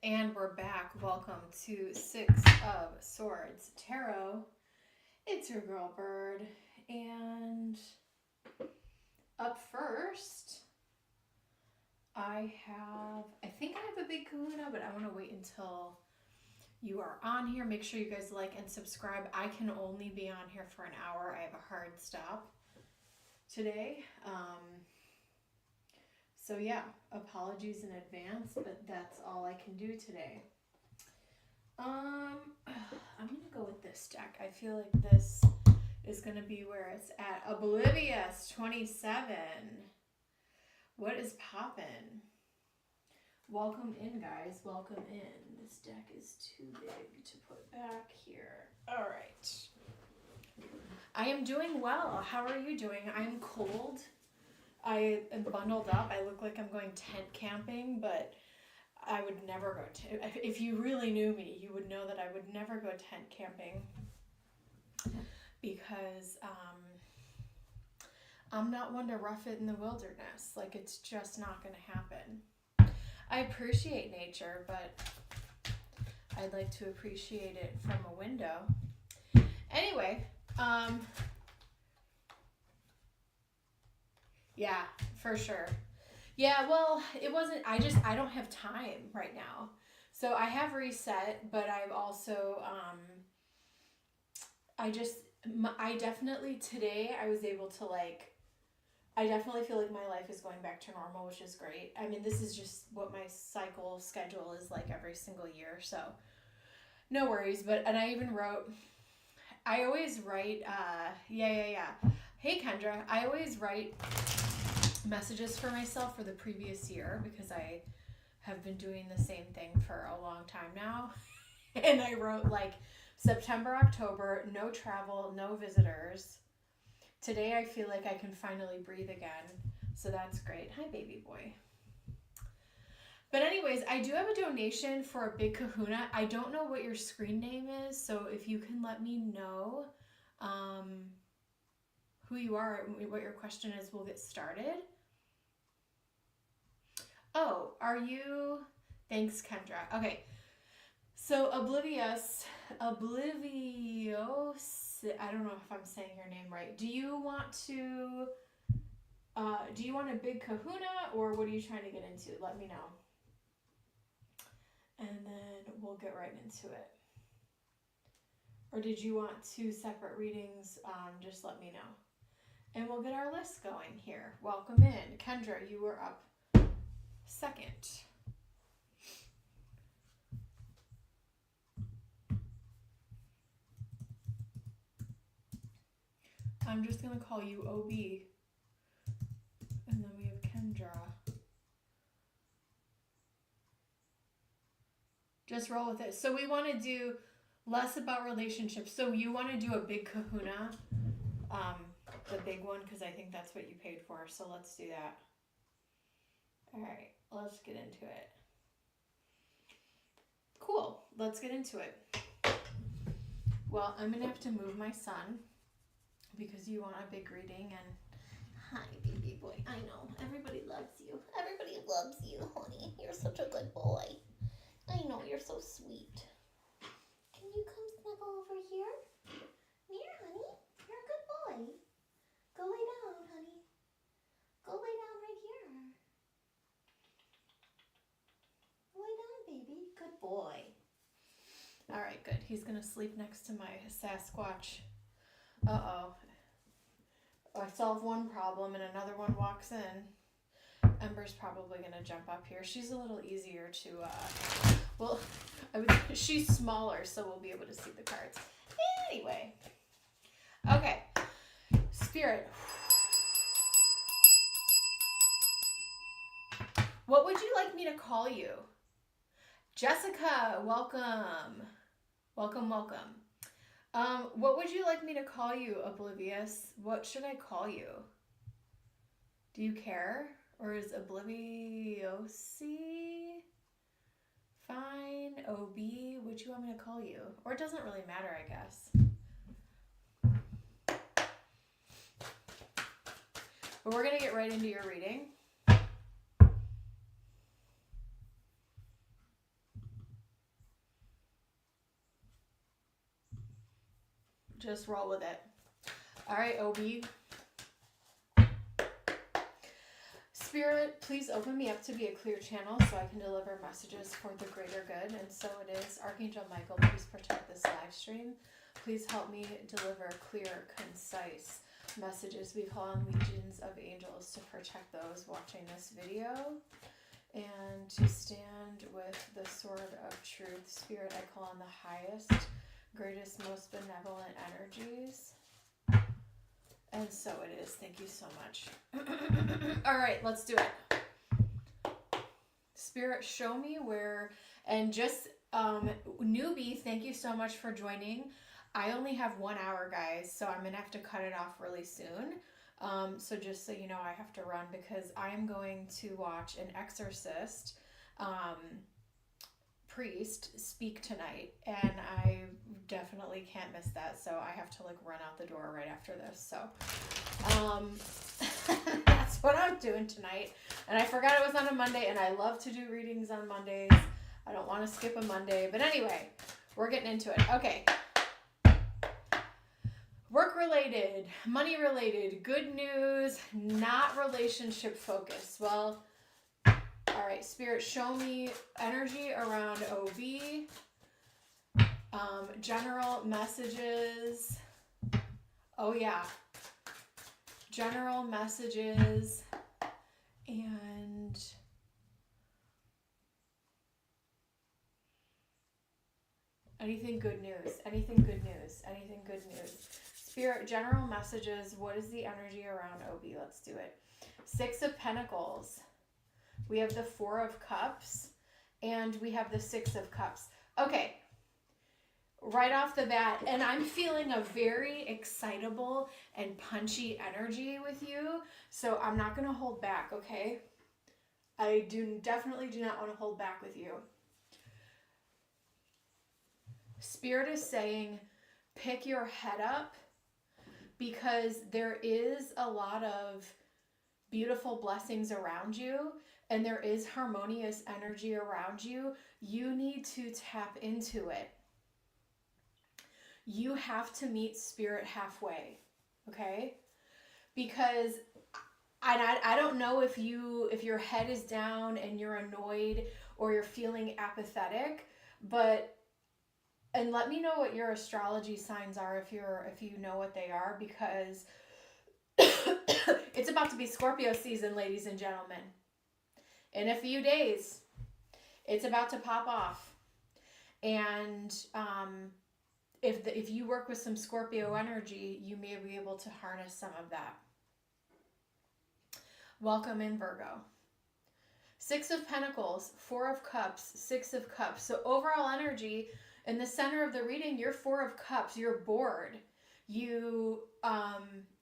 And we're back. Welcome to Six of Swords Tarot. It's your girl Bird. And up first, I think I have a big kahuna, but I want to wait until you are on here. Make sure you guys like and subscribe. I can only be on here for an hour. I have a hard stop today. So yeah, apologies in advance, but that's all I can do today. I'm gonna go with this deck. I feel like this is gonna be where it's at. Oblivious 27. What is poppin'? Welcome in, guys. Welcome in. This deck is too big to put back here. All right. I am doing well. How are you doing? I'm cold. I am bundled up. I look like I'm going tent camping, but I would never go if you really knew me, you would know that I would never go tent camping because I'm not one to rough it in the wilderness. Like, it's just not going to happen. I appreciate nature, but I'd like to appreciate it from a window. Anyway, yeah, for sure. Yeah, well, it wasn't, I don't have time right now. So I have reset, but I've also, I definitely, today I was able to I definitely feel like my life is going back to normal, which is great. I mean, this is just what my cycle schedule is like every single year, so no worries. And I even wrote, I always write, Hey, Kendra, I always write messages for myself for the previous year because I have been doing the same thing for a long time now. And I wrote September, October, no travel, no visitors. Today I feel like I can finally breathe again. So that's great. Hi, baby boy. But anyways, I do have a donation for a Big Kahuna. I don't know what your screen name is, so if you can let me know who you are and what your question is, we'll get started. Oh, are you? Thanks, Kendra. Okay. So Oblivious, I don't know if I'm saying your name right. Do you want a Big Kahuna, or what are you trying to get into? Let me know. And then we'll get right into it. Or did you want 2 separate readings? Just let me know. And we'll get our list going here. Welcome in. Kendra, you were up second. I'm just going to call you OB. And then we have Kendra. Just roll with it. So we want to do less about relationships. So you want to do a Big Kahuna, the big one, because I think that's what you paid for. So let's do that. All right, let's get into it. Cool, let's get into it. Well, I'm going to have to move my son because you want a big reading. And hi, baby boy. I know, everybody loves you. Everybody loves you, honey. You're such a good boy. I know, you're so sweet. Can you come snuggle over here? Here, honey. You're a good boy. Go lay down, honey. Go lay down right here. Lay down, baby. Good boy. All right, good. He's going to sleep next to my Sasquatch. Uh-oh. I solve one problem and another one walks in. Ember's probably going to jump up here. She's a little easier to, she's smaller, so we'll be able to see the cards. Anyway. Okay. Spirit. What would you like me to call you? Jessica, welcome. Welcome, welcome. What would you like me to call you, Oblivious? What should I call you? Do you care? Or is Obliviousy fine? OB? What do you want me to call you? Or it doesn't really matter, I guess. But we're going to get right into your reading. Just roll with it. All right, OB. Spirit, please open me up to be a clear channel so I can deliver messages for the greater good. And so it is. Archangel Michael, please protect this live stream. Please help me deliver clear, concise messages. We call on legions of angels to protect those watching this video and to stand with the sword of truth. Spirit, I call on the highest, greatest, most benevolent energies. And so it is. Thank you so much. All right, let's do it. Spirit, show me where, and just newbie, thank you so much for joining. I only have 1 hour, guys, so I'm going to have to cut it off really soon. So just so you know, I have to run because I'm going to watch an exorcist priest speak tonight, and I definitely can't miss that, so I have to like run out the door right after this. So that's what I'm doing tonight. And I forgot it was on a Monday, and I love to do readings on Mondays. I don't want to skip a Monday, but anyway, we're getting into it. Okay. Work related, money related, good news, not relationship focused. Well, all right, Spirit, show me energy around OB, general messages. Oh yeah, general messages and anything good news, anything good news, anything good news. Spirit, general messages. What is the energy around OB? Let's do it. 6 of Pentacles. We have the 4 of Cups. And we have the 6 of Cups. Okay. Right off the bat. And I'm feeling a very excitable and punchy energy with you. So I'm not going to hold back, okay? I definitely do not want to hold back with you. Spirit is saying, pick your head up. Because there is a lot of beautiful blessings around you, and there is harmonious energy around you. You need to tap into it. You have to meet Spirit halfway, okay? Because I don't know if your head is down and you're annoyed or you're feeling apathetic, but and let me know what your astrology signs are if you know what they are, because it's about to be Scorpio season, ladies and gentlemen. In a few days, it's about to pop off. And if you work with some Scorpio energy, you may be able to harness some of that. Welcome in, Virgo. 6 of Pentacles, 4 of Cups, 6 of Cups. So overall energy, in the center of the reading, you're 4 of Cups. You're bored. You,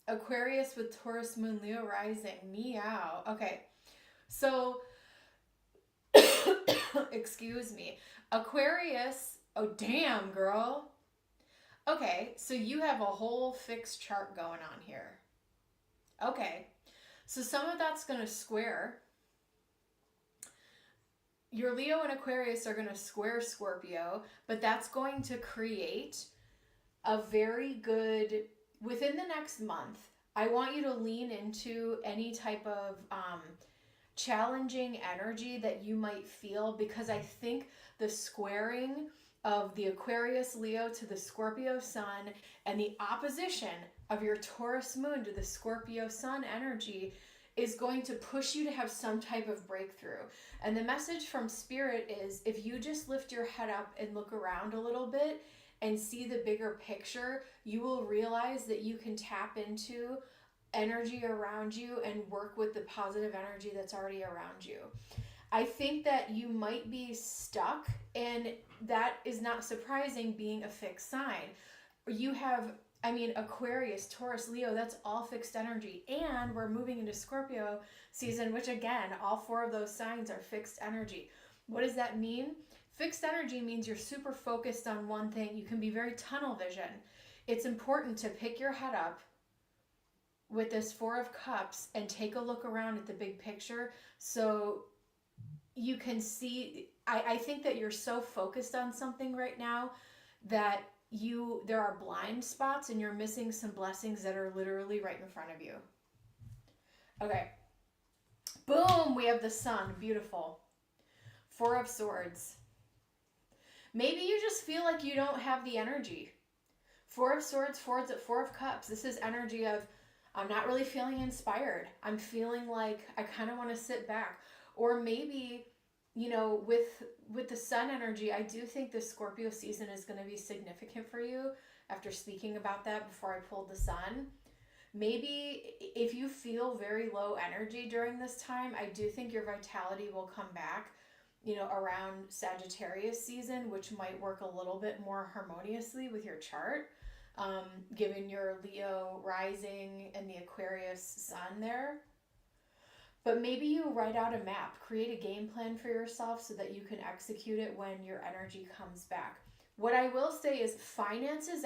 Aquarius with Taurus, Moon, Leo rising. Meow. Okay. So, excuse me. Aquarius. Oh, damn, girl. Okay. So you have a whole fixed chart going on here. Okay. So some of that's going to square. Your Leo and Aquarius are going to square Scorpio, but that's going to create a very good, within the next month, I want you to lean into any type of challenging energy that you might feel, because I think the squaring of the Aquarius Leo to the Scorpio Sun and the opposition of your Taurus Moon to the Scorpio Sun energy is going to push you to have some type of breakthrough. And the message from Spirit is, if you just lift your head up and look around a little bit and see the bigger picture, you will realize that you can tap into energy around you and work with the positive energy that's already around you. I think that you might be stuck, and that is not surprising being a fixed sign. You have, Aquarius, Taurus, Leo, that's all fixed energy. And we're moving into Scorpio season, which again, all 4 of those signs are fixed energy. What does that mean? Fixed energy means you're super focused on one thing. You can be very tunnel vision. It's important to pick your head up with this 4 of Cups and take a look around at the big picture so you can see. I think that you're so focused on something right now that there are blind spots and you're missing some blessings that are literally right in front of you. Okay. Boom, we have the sun. Beautiful. Four of Swords. Maybe you just feel like you don't have the energy. Four of Swords, Four of Cups. This is energy of, I'm not really feeling inspired. I'm feeling like I kind of want to sit back. Or maybe, you know, with the sun energy, I do think the Scorpio season is going to be significant for you after speaking about that before I pulled the sun. Maybe if you feel very low energy during this time, I do think your vitality will come back, you know, around Sagittarius season, which might work a little bit more harmoniously with your chart, given your Leo rising and the Aquarius sun there. But maybe you write out a map, create a game plan for yourself so that you can execute it when your energy comes back. What I will say is finances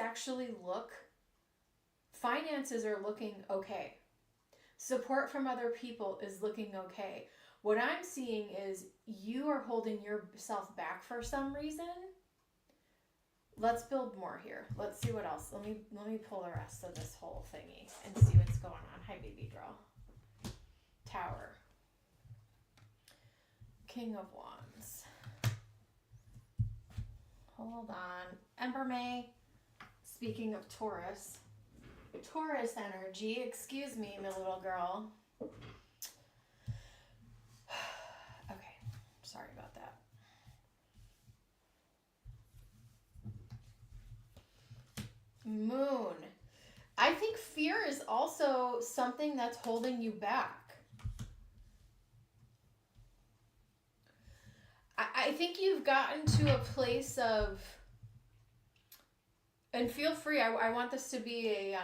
are looking okay. Support from other people is looking okay. What I'm seeing is you are holding yourself back for some reason. Let's build more here. Let's see what else. Let me pull the rest of this whole thingy and see what's going on. Hi, baby girl. Tower. King of Wands. Hold on. Ember May. Speaking of Taurus energy. Excuse me, my little girl. Okay. Sorry about that. Moon. I think fear is also something that's holding you back. I think you've gotten to a place of, and feel free, I want this to be a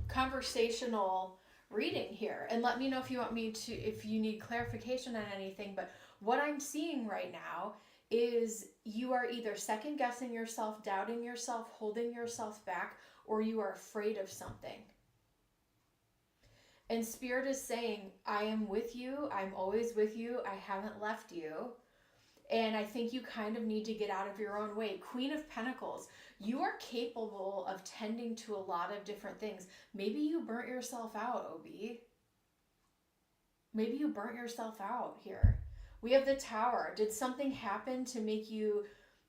conversational reading here, and let me know if you want me to, if you need clarification on anything. But what I'm seeing right now is you are either second guessing yourself, doubting yourself, holding yourself back, or you are afraid of something. And Spirit is saying, I am with you. I'm always with you. I haven't left you. And I think you kind of need to get out of your own way. Queen of Pentacles, you are capable of tending to a lot of different things. Maybe you burnt yourself out, OB. Maybe you burnt yourself out here. We have the Tower. Did something happen to make you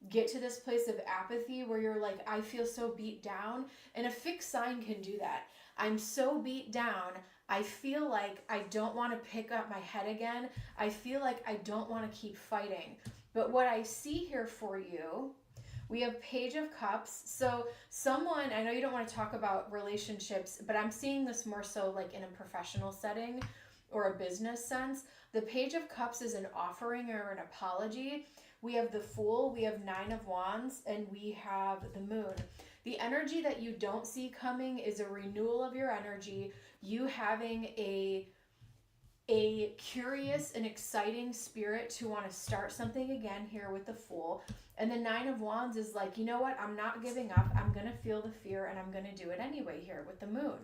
get to this place of apathy where you're like, I feel so beat down? And a fixed sign can do that. I'm so beat down. I feel like I don't want to pick up my head again. I feel like I don't want to keep fighting. But what I see here for you, we have Page of Cups. So someone, I know you don't want to talk about relationships, but I'm seeing this more so like in a professional setting or a business sense. The Page of Cups is an offering or an apology. We have the Fool, we have Nine of Wands, and we have the Moon. The energy that you don't see coming is a renewal of your energy, you having a curious and exciting spirit to want to start something again here with the Fool. And the Nine of Wands is like, you know what? I'm not giving up. I'm going to feel the fear and I'm going to do it anyway here with the Moon.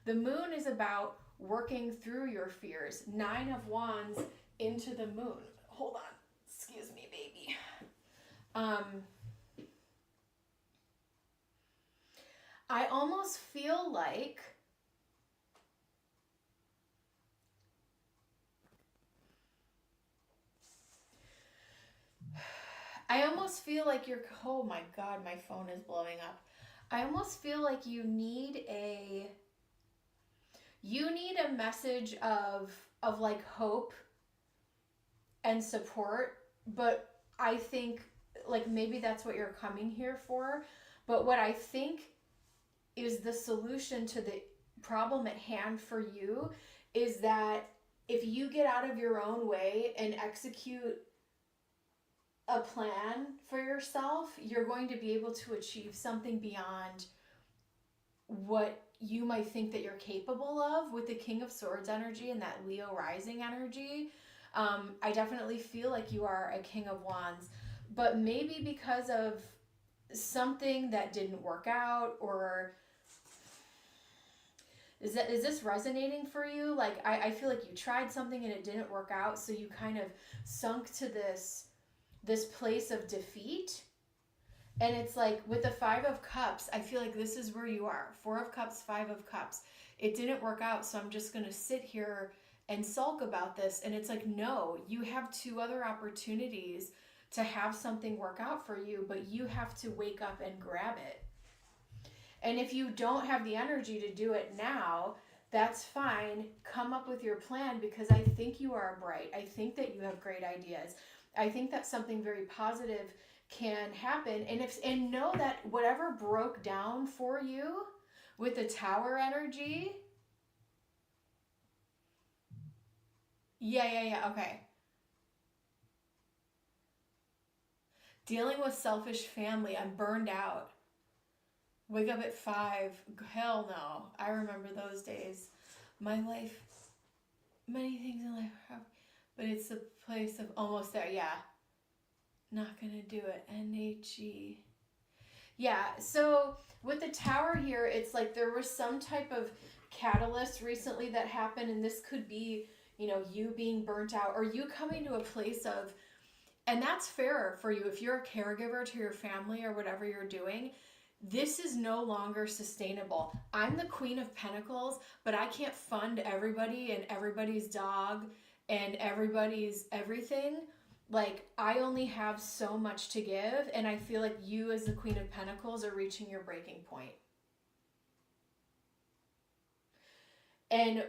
The Moon is about working through your fears. Nine of Wands into the Moon. Hold on. Excuse me, baby. I almost feel like you're, oh my God, my phone is blowing up. I almost feel like you need a message of like hope and support, but I think like maybe that's what you're coming here for. But what I think is the solution to the problem at hand for you is that if you get out of your own way and execute a plan for yourself, you're going to be able to achieve something beyond what you might think that you're capable of with the King of Swords energy and that Leo rising energy. I definitely feel like you are a King of Wands, but maybe because of something that didn't work out, or is this resonating for you? Like, I feel like you tried something and it didn't work out, so you kind of sunk to this place of defeat. And it's like with the 5 of Cups, I feel like this is where you are. 4 of Cups, 5 of Cups. It didn't work out, so I'm just going to sit here and sulk about this. And it's like, no, you have 2 other opportunities to have something work out for you, but you have to wake up and grab it. And if you don't have the energy to do it now, that's fine. Come up with your plan, because I think you are bright. I think that you have great ideas. I think that something very positive can happen. And know that whatever broke down for you with the Tower energy. Yeah, okay. Dealing with selfish family. I'm burned out. Wake up at 5. Hell no. I remember those days. My life, many things in life are hard, but it's the place of almost there. Yeah. Not gonna do it. NHE. Yeah, so with the Tower here, it's like there was some type of catalyst recently that happened, and this could be, you being burnt out or you coming to a place of, and that's fair for you if you're a caregiver to your family or whatever you're doing. This is no longer sustainable. I'm the Queen of Pentacles, but I can't fund everybody and everybody's dog and everybody's everything. Like, I only have so much to give, and I feel like you as the Queen of Pentacles are reaching your breaking point. And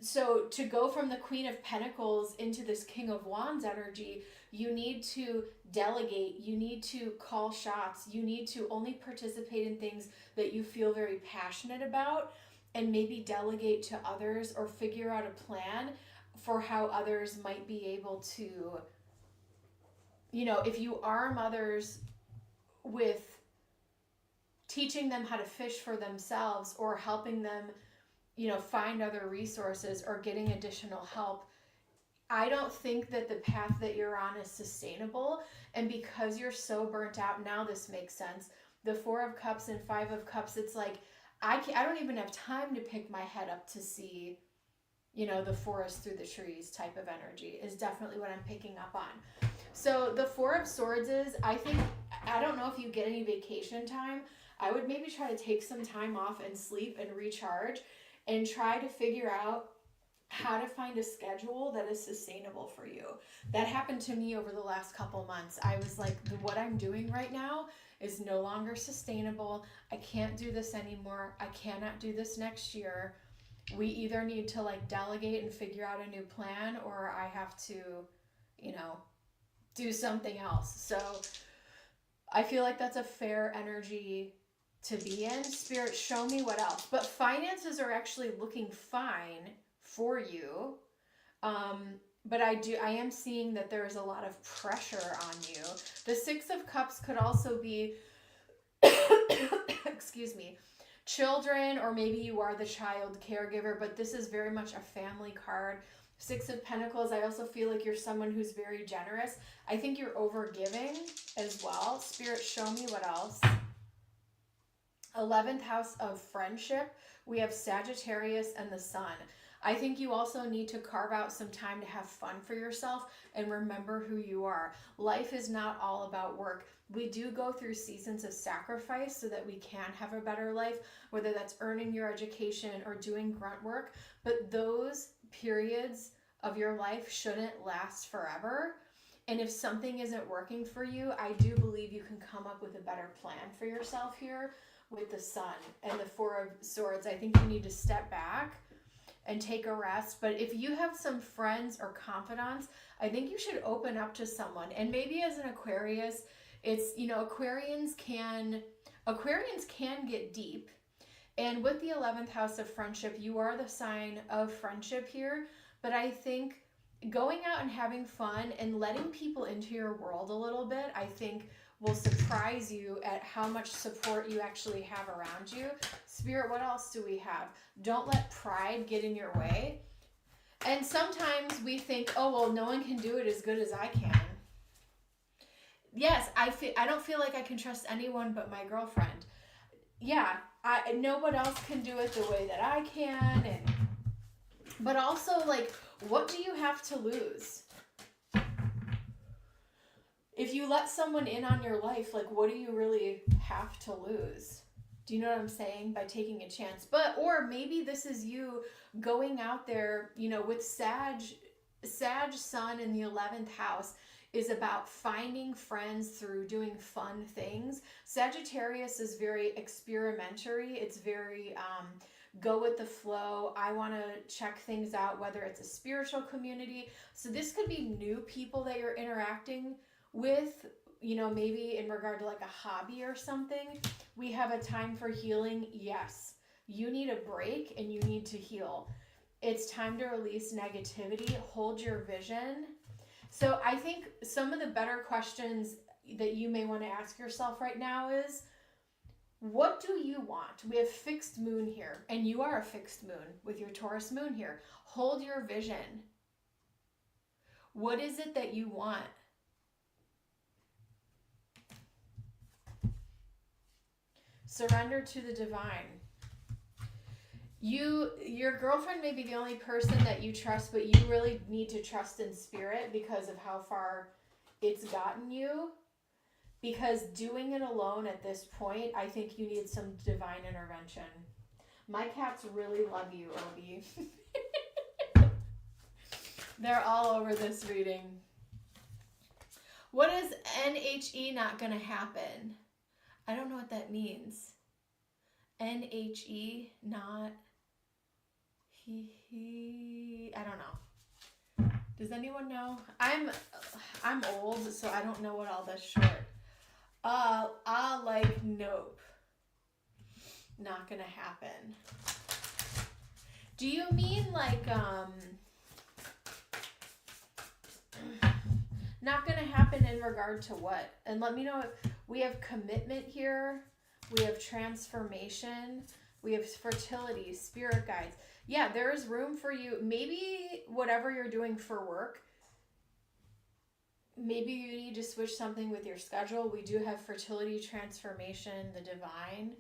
so to go from the Queen of Pentacles into this King of Wands energy, you need to delegate, you need to call shots, you need to only participate in things that you feel very passionate about, and maybe delegate to others or figure out a plan for how others might be able to, if you arm others with teaching them how to fish for themselves or helping them, find other resources or getting additional help, I don't think that the path that you're on is sustainable. And because you're so burnt out, now this makes sense. The 4 of Cups and 5 of Cups, it's like, I don't even have time to pick my head up to see, the forest through the trees type of energy is definitely what I'm picking up on. So the 4 of Swords is, I don't know if you get any vacation time. I would maybe try to take some time off and sleep and recharge and try to figure out how to find a schedule that is sustainable for you. That happened to me over the last couple months. I was like, what I'm doing right now is no longer sustainable. I can't do this anymore. I cannot do this next year. We either need to delegate and figure out a new plan, or I have to, do something else. So I feel like that's a fair energy to be in. Spirit, show me what else. But finances are actually looking fine for you. But I am seeing that there's a lot of pressure on you. The 6 of Cups could also be, excuse me, children, or maybe you are the child caregiver, but this is very much a family card. 6 of Pentacles, I also feel like you're someone who's very generous. I think you're overgiving as well. Spirit, show me what else. 11th house of friendship. We have Sagittarius and the Sun. I think you also need to carve out some time to have fun for yourself and remember who you are. Life is not all about work. We do go through seasons of sacrifice so that we can have a better life, whether that's earning your education or doing grunt work. But those periods of your life shouldn't last forever. And if something isn't working for you, I do believe you can come up with a better plan for yourself here with the Sun and the 4 of Swords. I think you need to step back and take a rest. But if you have some friends or confidants, I think you should open up to someone. And maybe as an Aquarius, it's, Aquarians can get deep. And with the 11th house of friendship, you are the sign of friendship here. But I think going out and having fun and letting people into your world a little bit, I think will surprise you at how much support you actually have around you. Spirit, what else do we have? Don't let pride get in your way. And sometimes we think, oh, well, no one can do it as good as I can. Yes, I don't feel like I can trust anyone but my girlfriend. Yeah, nobody else can do it the way that I can. But also, what do you have to lose? if you let someone in on your life, like, what do you really have to lose? Do you know what I'm saying? By taking a chance. Or maybe this is you going out there, you know, with Sag Sun in the 11th house is about finding friends through doing fun things. Sagittarius is very experimentary. It's very go with the flow. I want to check things out, whether it's a spiritual community. So this could be new people that you're interacting with, you know, maybe in regard to like a hobby or something. We have a time for healing. Yes, you need a break and you need to heal. It's time to release negativity. Hold your vision. So I think some of the better questions that you may want to ask yourself right now is, what do you want? We have fixed moon here, and you are a fixed moon with your Taurus moon here. Hold your vision. What is it that you want? Surrender to the divine. Your girlfriend may be the only person that you trust, but you really need to trust in spirit because of how far it's gotten you. Because doing it alone at this point, I think you need some divine intervention. My cats really love you, Obi. They're all over this reading. What is NHE not gonna happen? I don't know what that means. NHE not he I don't know. Does anyone know? I'm old, so I don't know what all this short. Like nope. Not gonna happen. Do you mean like not gonna happen in regard to what? And let me know if we have commitment here. We have transformation. We have fertility, spirit guides. Yeah, there is room for you. Maybe whatever you're doing for work, maybe you need to switch something with your schedule. We do have fertility, transformation, the divine.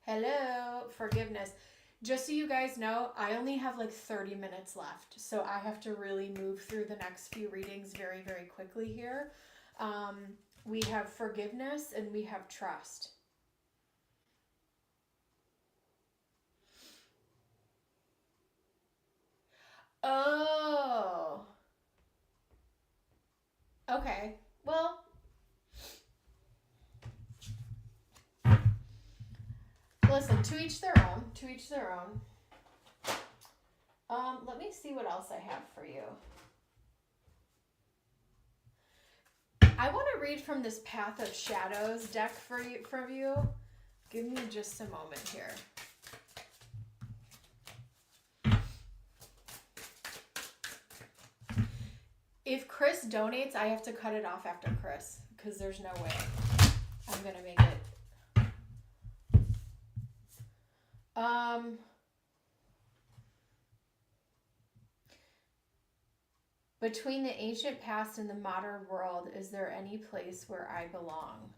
Hello, forgiveness. Just so you guys know, I only have like 30 minutes left. So I have to really move through the next few readings very, very quickly here. We have forgiveness and we have trust. Oh. Okay. Well, listen, to each their own. To each their own. Let me see what else I have for you. I want to read from this Path of Shadows deck for you. Give me just a moment here. If Chris donates, I have to cut it off after Chris because there's no way I'm going to make it. Between the ancient past and the modern world, is there any place where I belong?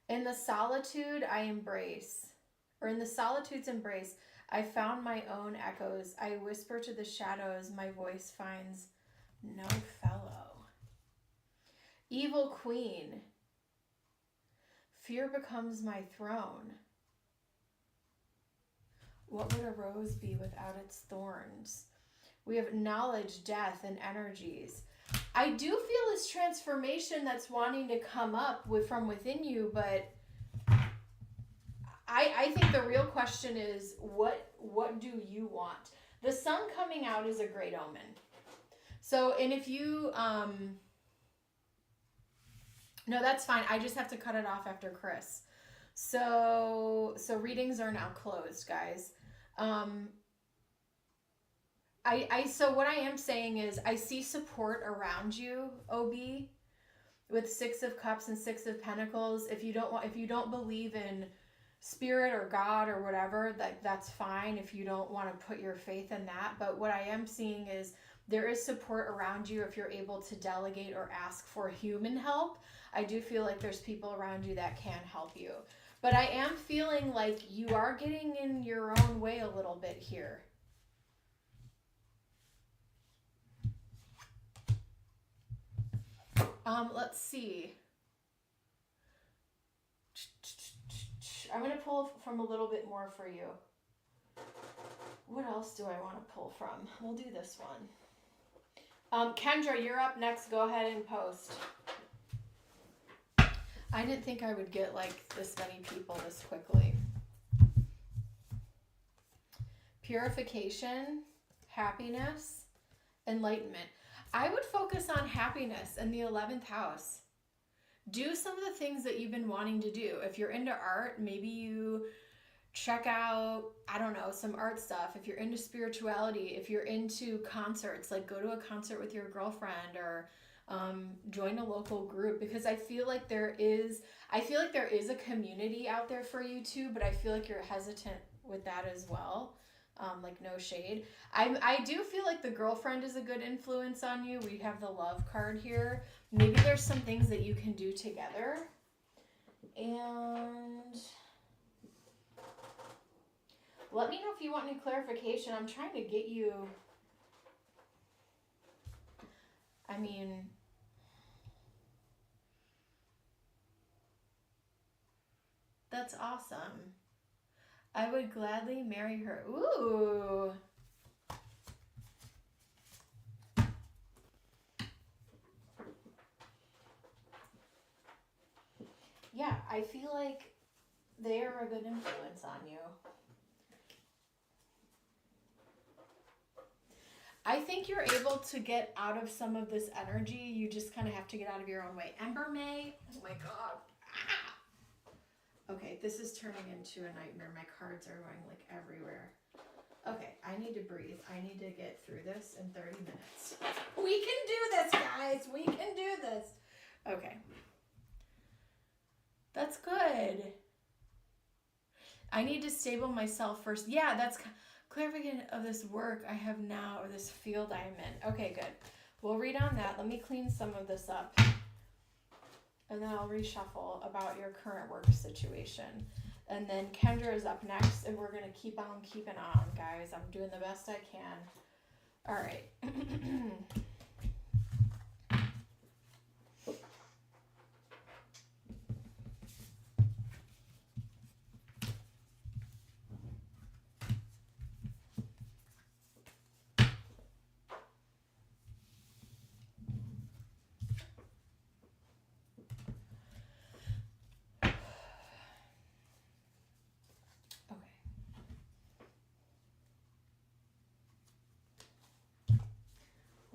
In the solitude I embrace, or in the solitude's embrace, I found my own echoes. I whisper to the shadows, my voice finds no fellow. Evil queen, fear becomes my throne. What would a rose be without its thorns? We have knowledge, death, and energies. I do feel this transformation that's wanting to come up from within you, but I think the real question is, what do you want? The sun coming out is a great omen. So, and if you, no, that's fine. I just have to cut it off after Chris. So readings are now closed, guys. So what I am saying is I see support around you, OB, with 6 of Cups and 6 of Pentacles. If you don't believe in spirit or God or whatever, that's fine if you don't want to put your faith in that. But what I am seeing is there is support around you if you're able to delegate or ask for human help. I do feel like there's people around you that can help you. But I am feeling like you are getting in your own way a little bit here. Let's see. I'm going to pull from a little bit more for you. What else do I want to pull from? We'll do this one. Kendra, you're up next. Go ahead and post. I didn't think I would get like this many people this quickly. Purification, happiness, enlightenment. I would focus on happiness in the 11th house. Do some of the things that you've been wanting to do. If you're into art, maybe you check out, I don't know, some art stuff. If you're into spirituality, if you're into concerts, like go to a concert with your girlfriend or join a local group, because I feel like there is a community out there for you too, but I feel like you're hesitant with that as well. Like no shade. I do feel like the girlfriend is a good influence on you. We have the love card here. Maybe there's some things that you can do together. And let me know if you want any clarification. I'm trying to get you, I mean, that's awesome. I would gladly marry her. Ooh. Yeah, I feel like they are a good influence on you. I think you're able to get out of some of this energy. You just kind of have to get out of your own way. Ember May. Oh my God. Okay, this is turning into a nightmare. My cards are going like everywhere. Okay, I need to breathe. I need to get through this in 30 minutes. We can do this, guys. We can do this. Okay. That's good. I need to stable myself first. Yeah, that's clarification of this work I have now, or this field I am in. Okay, good. We'll read on that. Let me clean some of this up. And then I'll reshuffle about your current work situation. And then Kendra is up next, and we're going to keep on keeping on, guys. I'm doing the best I can. All right.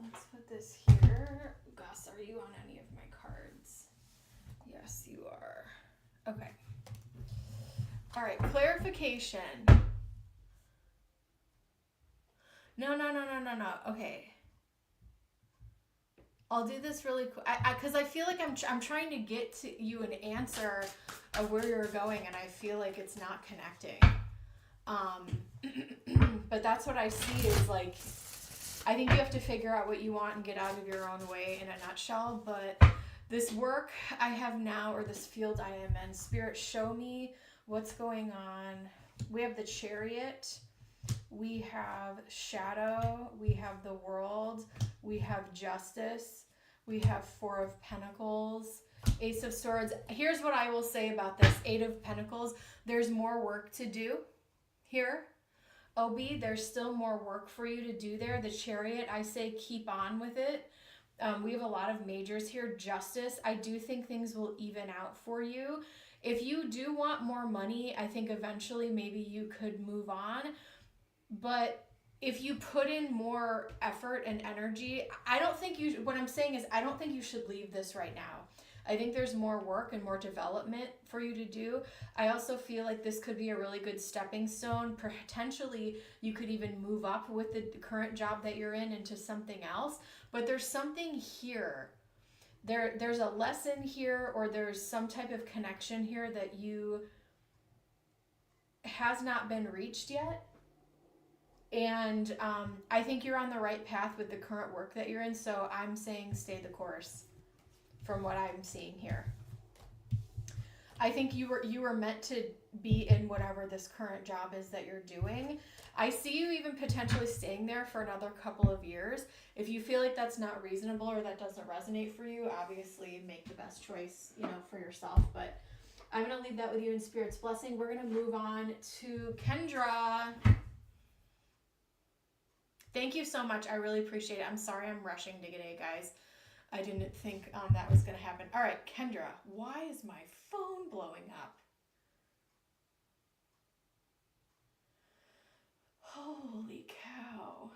Let's put this here. Gus, are you on any of my cards? Yes, you are. Okay. All right, clarification. No. Okay. I'll do this really quick because I feel like I'm trying to get to you an answer of where you're going, and I feel like it's not connecting. But that's what I see is like, I think you have to figure out what you want and get out of your own way in a nutshell. But this work I have now, or this field I am in, Spirit, show me what's going on. We have the Chariot. We have Shadow. We have the World. We have Justice. We have Four of Pentacles. Ace of Swords. Here's what I will say about this. Eight of Pentacles. There's more work to do here. OB, there's still more work for you to do there. The Chariot, I say keep on with it. We have a lot of majors here. Justice, I do think things will even out for you. If you do want more money, I think eventually maybe you could move on. But if you put in more effort and energy, what I'm saying is I don't think you should leave this right now. I think there's more work and more development for you to do. I also feel like this could be a really good stepping stone. Potentially, you could even move up with the current job that you're in into something else. But there's something here. There's a lesson here, or there's some type of connection here that has not been reached yet. And I think you're on the right path with the current work that you're in. So I'm saying stay the course from what I'm seeing here. I think you were meant to be in whatever this current job is that you're doing. I see you even potentially staying there for another couple of years. If you feel like that's not reasonable or that doesn't resonate for you, obviously make the best choice, for yourself. But I'm going to leave that with you in Spirit's blessing. We're going to move on to Kendra. Thank you so much. I really appreciate it. I'm sorry I'm rushing to today, guys. I didn't think that was going to happen. All right, Kendra, why is my phone blowing up? Holy cow.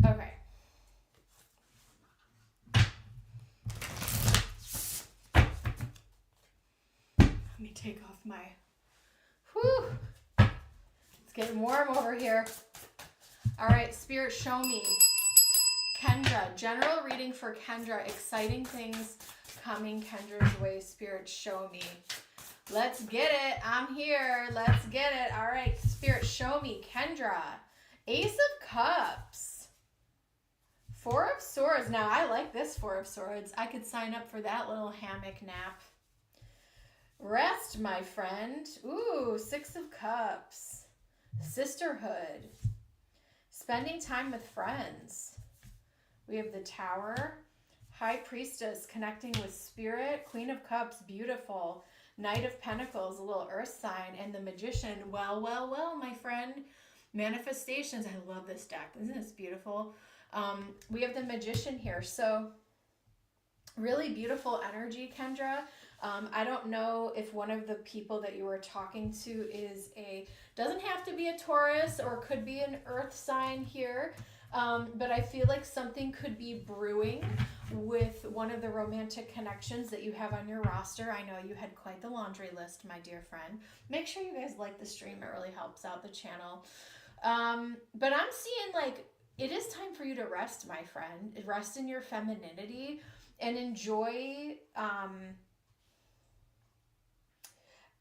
Okay. Let me take off my... Whew. It's getting warm over here. All right, Spirit, show me. Kendra, general reading for Kendra. Exciting things coming Kendra's way. Spirit, show me. Let's get it. I'm here. Let's get it. All right, Spirit, show me. Kendra, Ace of Cups. Four of Swords. Now, I like this Four of Swords. I could sign up for that little hammock nap. Rest, my friend. Ooh, Six of Cups. Sisterhood. Spending time with friends. We have the Tower. High Priestess, connecting with Spirit. Queen of Cups, beautiful. Knight of Pentacles, a little earth sign. And the Magician, well, well, well, my friend. Manifestations. I love this deck. Isn't this beautiful? We have the Magician here. So really beautiful energy, Kendra. I don't know if one of the people that you were talking to is doesn't have to be a Taurus or could be an earth sign here. But I feel like something could be brewing with one of the romantic connections that you have on your roster. I know you had quite the laundry list, my dear friend. Make sure you guys like the stream. It really helps out the channel. But I'm seeing like it is time for you to rest, my friend. Rest in your femininity and enjoy...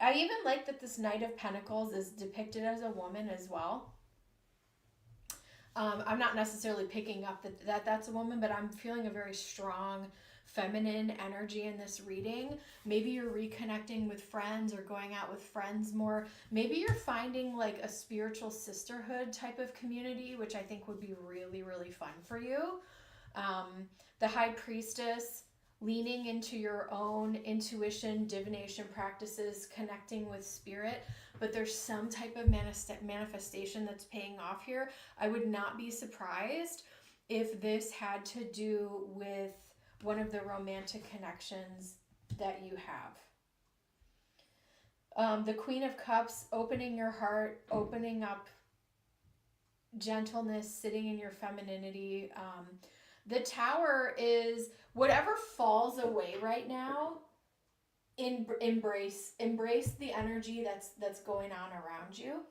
I even like that this Knight of Pentacles is depicted as a woman as well. I'm not necessarily picking up that that's a woman, but I'm feeling a very strong feminine energy in this reading. Maybe you're reconnecting with friends or going out with friends more. Maybe you're finding like a spiritual sisterhood type of community, which I think would be really, really fun for you. The High Priestess, leaning into your own intuition, divination practices, connecting with Spirit, but there's some type of manifestation that's paying off here. I would not be surprised if this had to do with one of the romantic connections that you have. The Queen of Cups, opening your heart, opening up gentleness, sitting in your femininity. The Tower is whatever falls away right now. Embrace the energy that's going on around you,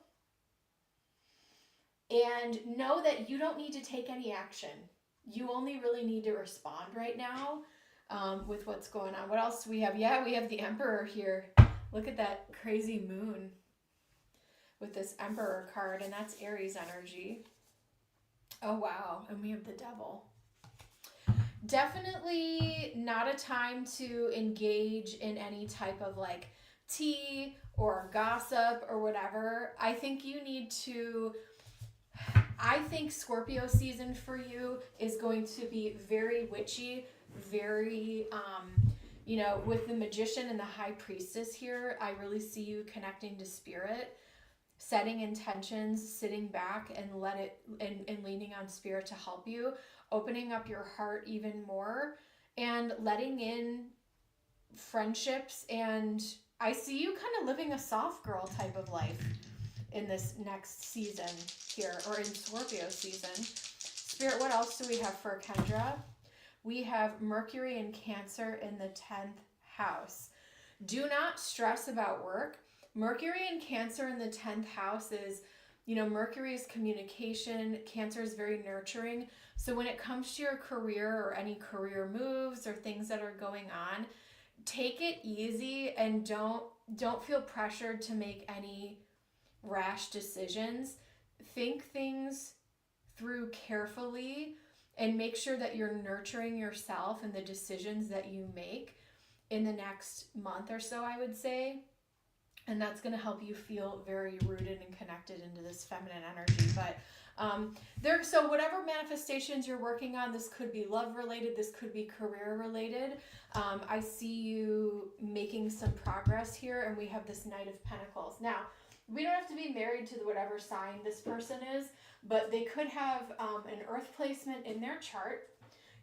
and know that you don't need to take any action. You only really need to respond right now with what's going on. What else do we have? Yeah, we have the Emperor here. Look at that crazy moon with this Emperor card, and that's Aries energy. Oh wow, and we have the Devil. Definitely not a time to engage in any type of like tea or gossip or whatever. I think Scorpio season for you is going to be very witchy, very, with the Magician and the High Priestess here. I really see you connecting to Spirit, setting intentions, sitting back and and leaning on Spirit to help you. Opening up your heart even more and letting in friendships. And I see you kind of living a soft girl type of life in this next season here, or in Scorpio season. Spirit, what else do we have for Kendra? We have Mercury and Cancer in the 10th house. Do not stress about work. Mercury and Cancer in the 10th house is, Mercury is communication. Cancer is very nurturing. So when it comes to your career or any career moves or things that are going on, take it easy and don't feel pressured to make any rash decisions. Think things through carefully and make sure that you're nurturing yourself and the decisions that you make in the next month or so, I would say. And that's going to help you feel very rooted and connected into this feminine energy. But so whatever manifestations you're working on, this could be love related, this could be career related. I see you making some progress here, and we have this Knight of Pentacles. Now, we don't have to be married to whatever sign this person is, but they could have an earth placement in their chart.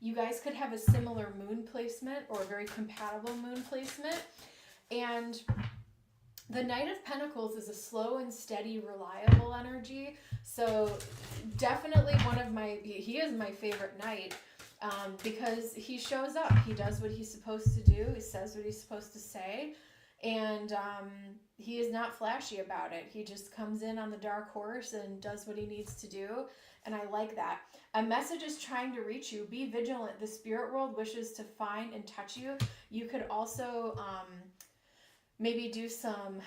You guys could have a similar moon placement or a very compatible moon placement. And the Knight of Pentacles is a slow and steady, reliable energy. So definitely he is my favorite knight because he shows up. He does what he's supposed to do. He says what he's supposed to say. And he is not flashy about it. He just comes in on the dark horse and does what he needs to do. And I like that. A message is trying to reach you. Be vigilant. The spirit world wishes to find and touch you. You could also maybe do some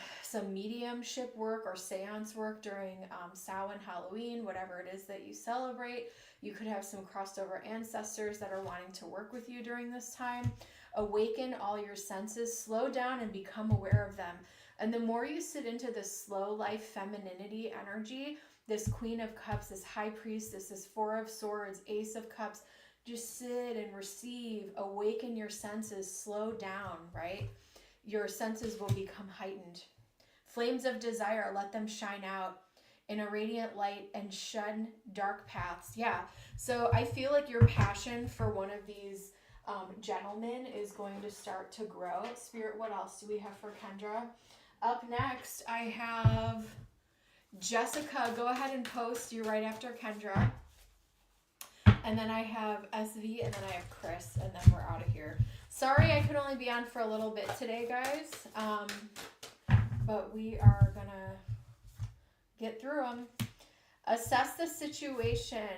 mediumship work or seance work during Samhain, Halloween, whatever it is that you celebrate. You could have some crossed over ancestors that are wanting to work with you during this time. Awaken all your senses, slow down and become aware of them. And the more you sit into this slow life femininity energy, this Queen of Cups, this High Priestess, this Four of Swords, Ace of Cups, just sit and receive, awaken your senses, slow down, right? Your senses will become heightened. Flames of desire, let them shine out in a radiant light and shun dark paths. Yeah, so I feel like your passion for one of these gentlemen is going to start to grow. Spirit, what else do we have for Kendra? Up next, I have Jessica. Go ahead and post. You're right after Kendra. And then I have SV, and then I have Chris, and then we're out of here. Sorry I could only be on for a little bit today, guys. But we are going to get through them. Assess the situation.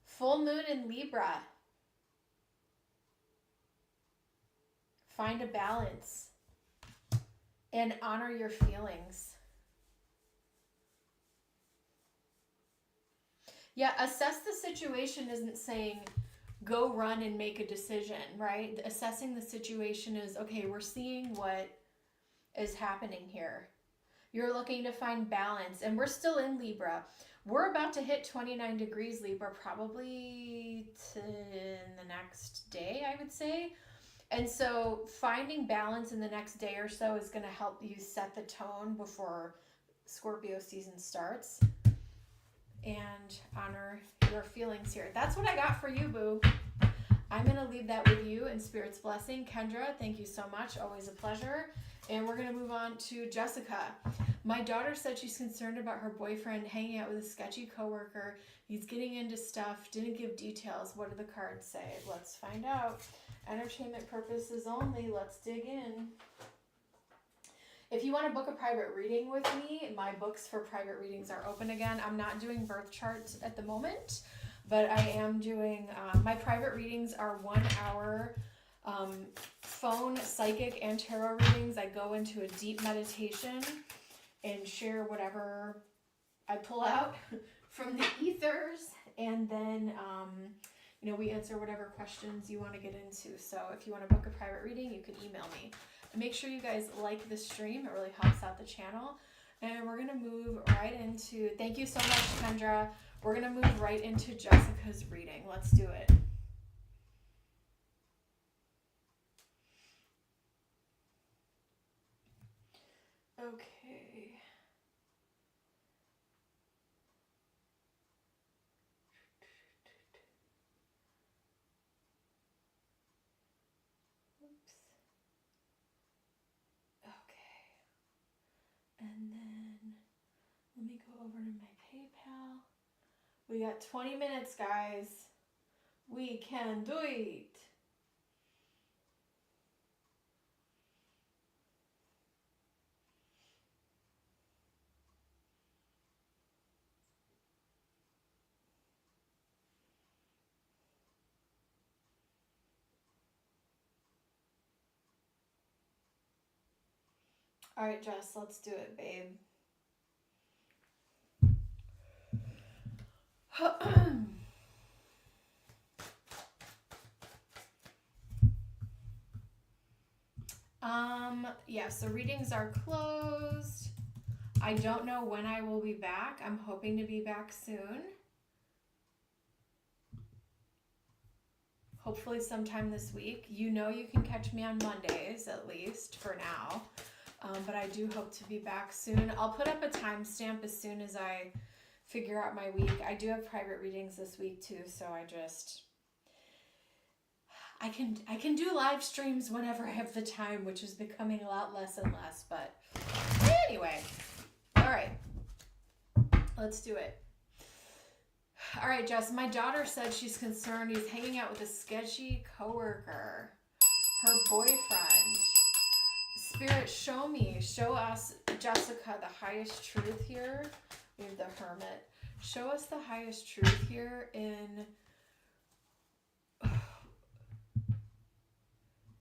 Full moon in Libra. Find a balance. And honor your feelings. Yeah, assess the situation isn't saying go run and make a decision, right? Assessing the situation is, okay, we're seeing what is happening here. You're looking to find balance, and we're still in Libra. We're about to hit 29 degrees Libra probably in the next day, I would say. And so finding balance in the next day or so is going to help you set the tone before Scorpio season starts. And honor your feelings here. That's what I got for you, boo. I'm going to leave that with you in Spirit's blessing. Kendra, thank you so much. Always a pleasure. And we're going to move on to Jessica. My daughter said she's concerned about her boyfriend hanging out with a sketchy coworker. He's getting into stuff. Didn't give details. What do the cards say? Let's find out. Entertainment purposes only. Let's dig in. If you want to book a private reading with me, my books for private readings are open again. I'm not doing birth charts at the moment, but I am doing, my private readings are 1 hour phone, psychic, and tarot readings. I go into a deep meditation and share whatever I pull out from the ethers, and then, we answer whatever questions you want to get into. So if you want to book a private reading, you can email me. Make sure you guys like the stream. It really helps out the channel. And we're going to move right into, thank you so much, Kendra. We're going to move right into Jessica's reading. Let's do it. Okay. And then let me go over to my PayPal. We got 20 minutes, guys. We can do it. All right, Jess, let's do it, babe. Yeah, so readings are closed. I don't know when I will be back. I'm hoping to be back soon. Hopefully sometime this week. You know you can catch me on Mondays, at least for now. But I do hope to be back soon. I'll put up a timestamp as soon as I figure out my week. I do have private readings this week too, so I can do live streams whenever I have the time, which is becoming a lot less and less. But anyway, all right, let's do it. All right, Jess, my daughter said she's concerned he's hanging out with a sketchy coworker, her boyfriend. Spirit, show us, Jessica, the highest truth here. We have the Hermit. Show us the highest truth here in...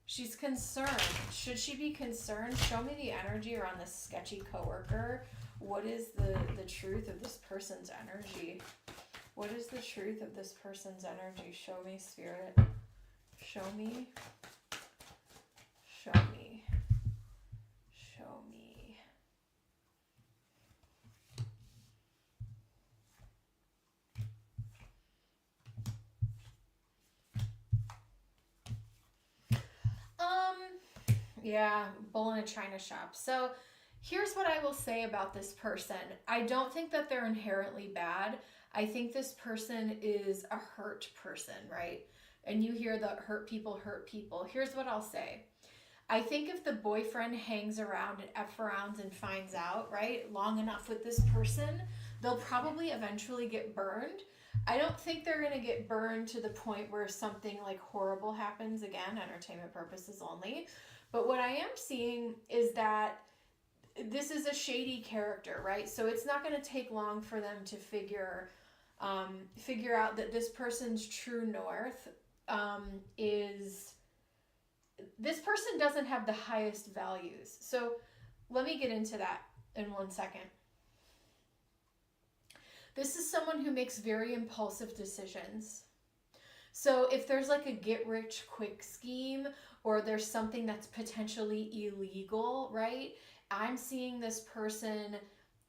She's concerned. Should she be concerned? Show me the energy around this sketchy coworker. What is the truth of this person's energy? What is the truth of this person's energy? Show me, Spirit. Show me. Show me. Show me. Yeah, bull in a china shop. So here's what I will say about this person. I don't think that they're inherently bad. I think this person is a hurt person, right? And you hear the hurt people hurt people. Here's what I'll say. I think if the boyfriend hangs around and F arounds and finds out, right, long enough with this person, they'll probably eventually get burned. I don't think they're going to get burned to the point where something like horrible happens. Again, entertainment purposes only. But what I am seeing is that this is a shady character, right? So it's not going to take long for them to figure out that this person's true north is... This person doesn't have the highest values. So let me get into that in 1 second. This is someone who makes very impulsive decisions. So if there's like a get-rich-quick scheme or there's something that's potentially illegal, right? I'm seeing this person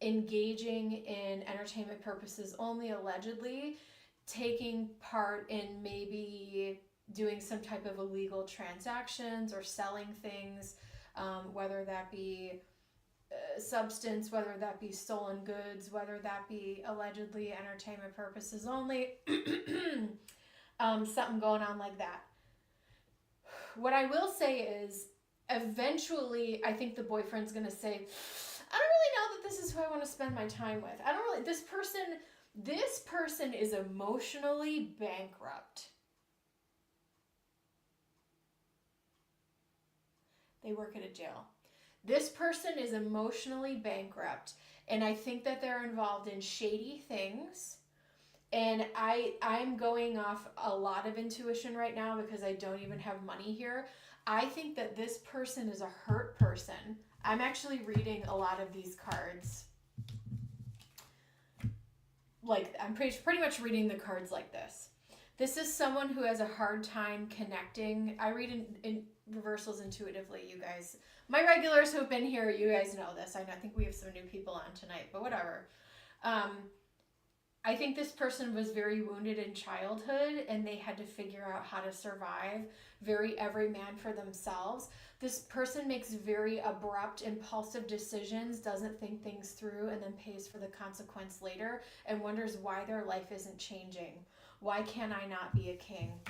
engaging in entertainment purposes only, allegedly, taking part in maybe doing some type of illegal transactions or selling things, whether that be substance, whether that be stolen goods, whether that be allegedly entertainment purposes only, something going on like that. What I will say is, eventually, I think the boyfriend's going to say, I don't really know that this is who I want to spend my time with. I don't really, this person is emotionally bankrupt. They work at a jail. This person is emotionally bankrupt, and I think that they're involved in shady things. And I'm going off a lot of intuition right now because I don't even have money here. I think that this person is a hurt person. I'm actually reading a lot of these cards. Like, I'm pretty much reading the cards like this. This is someone who has a hard time connecting. I read in reversals intuitively, you guys. My regulars who've been here, you guys know this. I think we have some new people on tonight, but whatever. I think this person was very wounded in childhood and they had to figure out how to survive, very every man for themselves. This person makes very abrupt, impulsive decisions, doesn't think things through, and then pays for the consequence later and wonders why their life isn't changing. Why can I not be a king?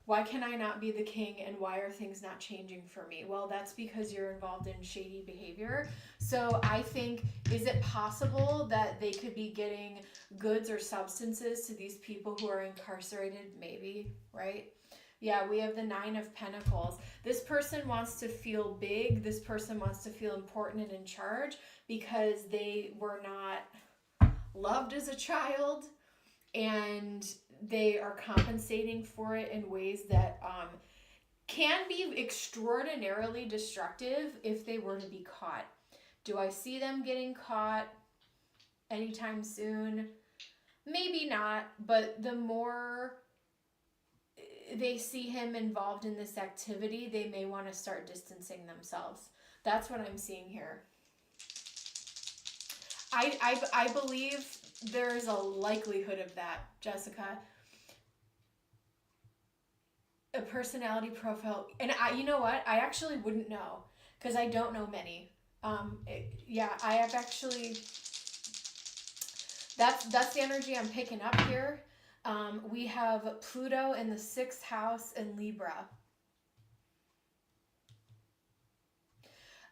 Why can I not be the king, and why are things not changing for me? Well, that's because you're involved in shady behavior. So I think, is it possible that they could be getting goods or substances to these people who are incarcerated? Maybe, right? Yeah, we have the 9 of Pentacles. This person wants to feel big. This person wants to feel important and in charge because they were not loved as a child, and they are compensating for it in ways that can be extraordinarily destructive if they were to be caught. Do I see them getting caught anytime soon? Maybe not, but the more they see him involved in this activity, they may want to start distancing themselves. That's what I'm seeing here. I believe there's a likelihood of that, Jessica. A personality profile, and you know what? I actually wouldn't know because I don't know many. Yeah, I have actually. That's the energy I'm picking up here. We have Pluto in the 6th house in Libra.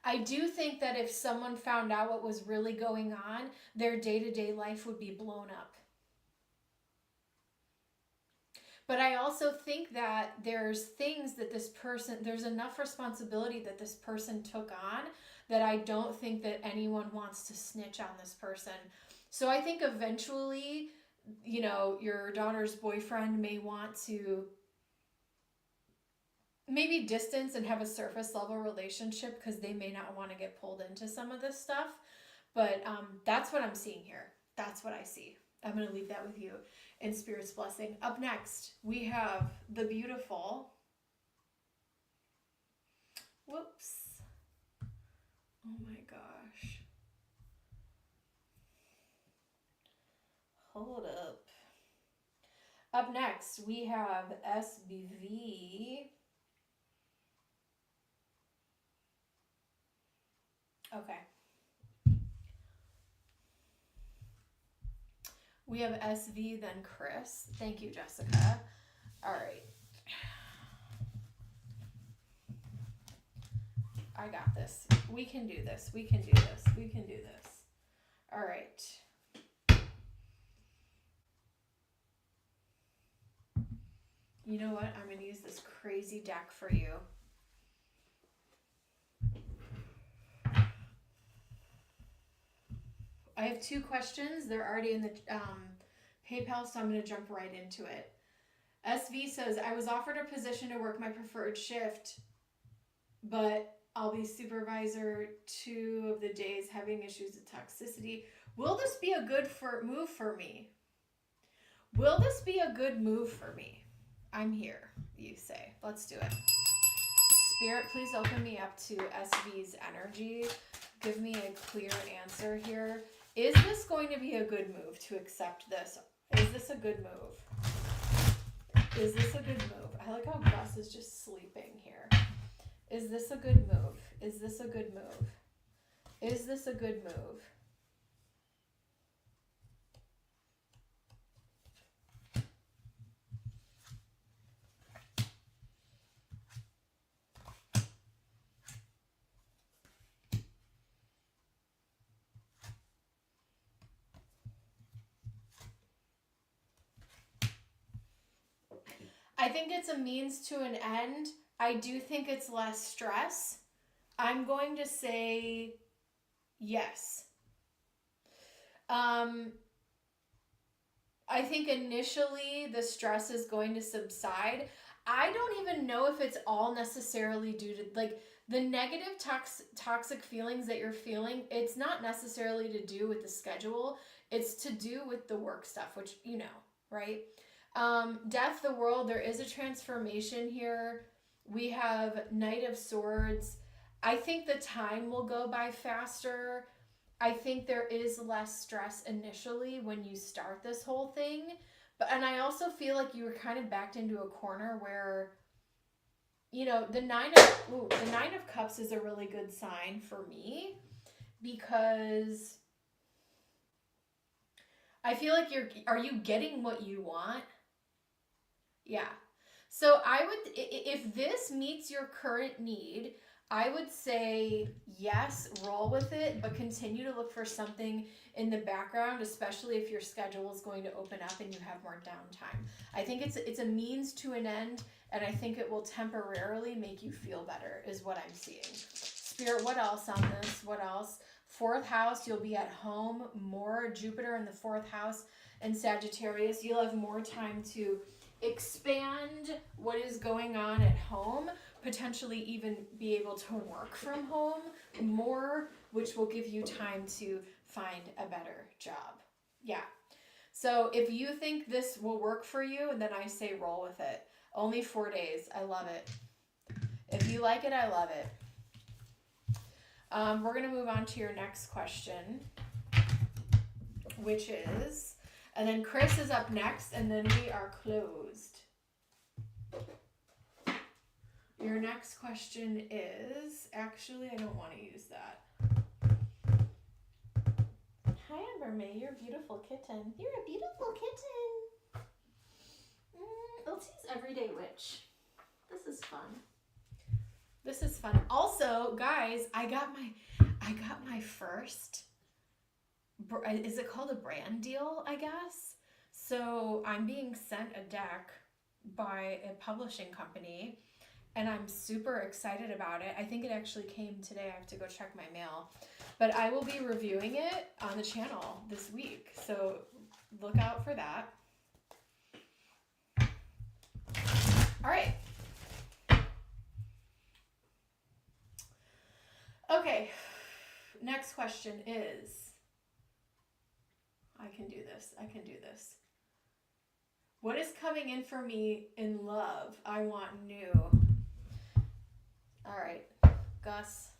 I do think that if someone found out what was really going on, their day-to-day life would be blown up. But I also think that there's things that there's enough responsibility that this person took on that I don't think that anyone wants to snitch on this person. So I think eventually, you know, your daughter's boyfriend may want to maybe distance and have a surface level relationship because they may not want to get pulled into some of this stuff. But that's what I'm seeing here. That's what I see. I'm going to leave that with you in Spirit's blessing. Up next, we have the beautiful. Whoops. Oh my gosh. Hold up. Up next, we have SBV. Okay. We have SV, then Chris. Thank you, Jessica. All right. I got this. We can do this. We can do this. We can do this. All right. You know what? I'm going to use this crazy deck for you. I have 2 questions. They're already in the PayPal, so I'm going to jump right into it. SV says, I was offered a position to work my preferred shift, but I'll be supervisor 2 of the days, having issues with toxicity. Will this be a good move for me? Will this be a good move for me? I'm here, you say. Let's do it. Spirit, please open me up to SV's energy. Give me a clear answer here. Is this going to be a good move to accept this? Is this a good move? Is this a good move? I like how Gus is just sleeping here. Is this a good move? Is this a good move? Is this a good move? I think it's a means to an end. I do think it's less stress. I'm going to say yes. I think initially the stress is going to subside. I don't even know if it's all necessarily due to, like, the negative toxic feelings that you're feeling. It's not necessarily to do with the schedule. It's to do with the work stuff, which, you know, right? Death, the world, there is a transformation here. We have Knight of Swords. I think the time will go by faster. I think there is less stress initially when you start this whole thing. And I also feel like you were kind of backed into a corner where, you know, the Nine of Cups is a really good sign for me because I feel like are you getting what you want? Yeah. So I would, if this meets your current need, I would say yes, roll with it, but continue to look for something in the background, especially if your schedule is going to open up and you have more downtime. I think it's a means to an end, and I think it will temporarily make you feel better, is what I'm seeing. Spirit, what else on this? What else? 4th house, you'll be at home more. Jupiter in the 4th house and Sagittarius, you'll have more time to expand what is going on at home, potentially even be able to work from home more, which will give you time to find a better job. Yeah. So if you think this will work for you, then I say roll with it. Only 4 days. I love it. If you like it, I love it. We're going to move on to your next question, which is, and then Chris is up next, and then we are closed. Your next question is, actually, I don't want to use that. Hi, Amber May, you're a beautiful kitten. You're a beautiful kitten. Let's use Everyday Witch. This is fun. This is fun. Also, guys, I got my first, is it called a brand deal, I guess? So I'm being sent a deck by a publishing company, and I'm super excited about it. I think it actually came today. I have to go check my mail. But I will be reviewing it on the channel this week, so look out for that. All right. Okay, next question is, I can do this. What is coming in for me in love? I want new. All right, Gus.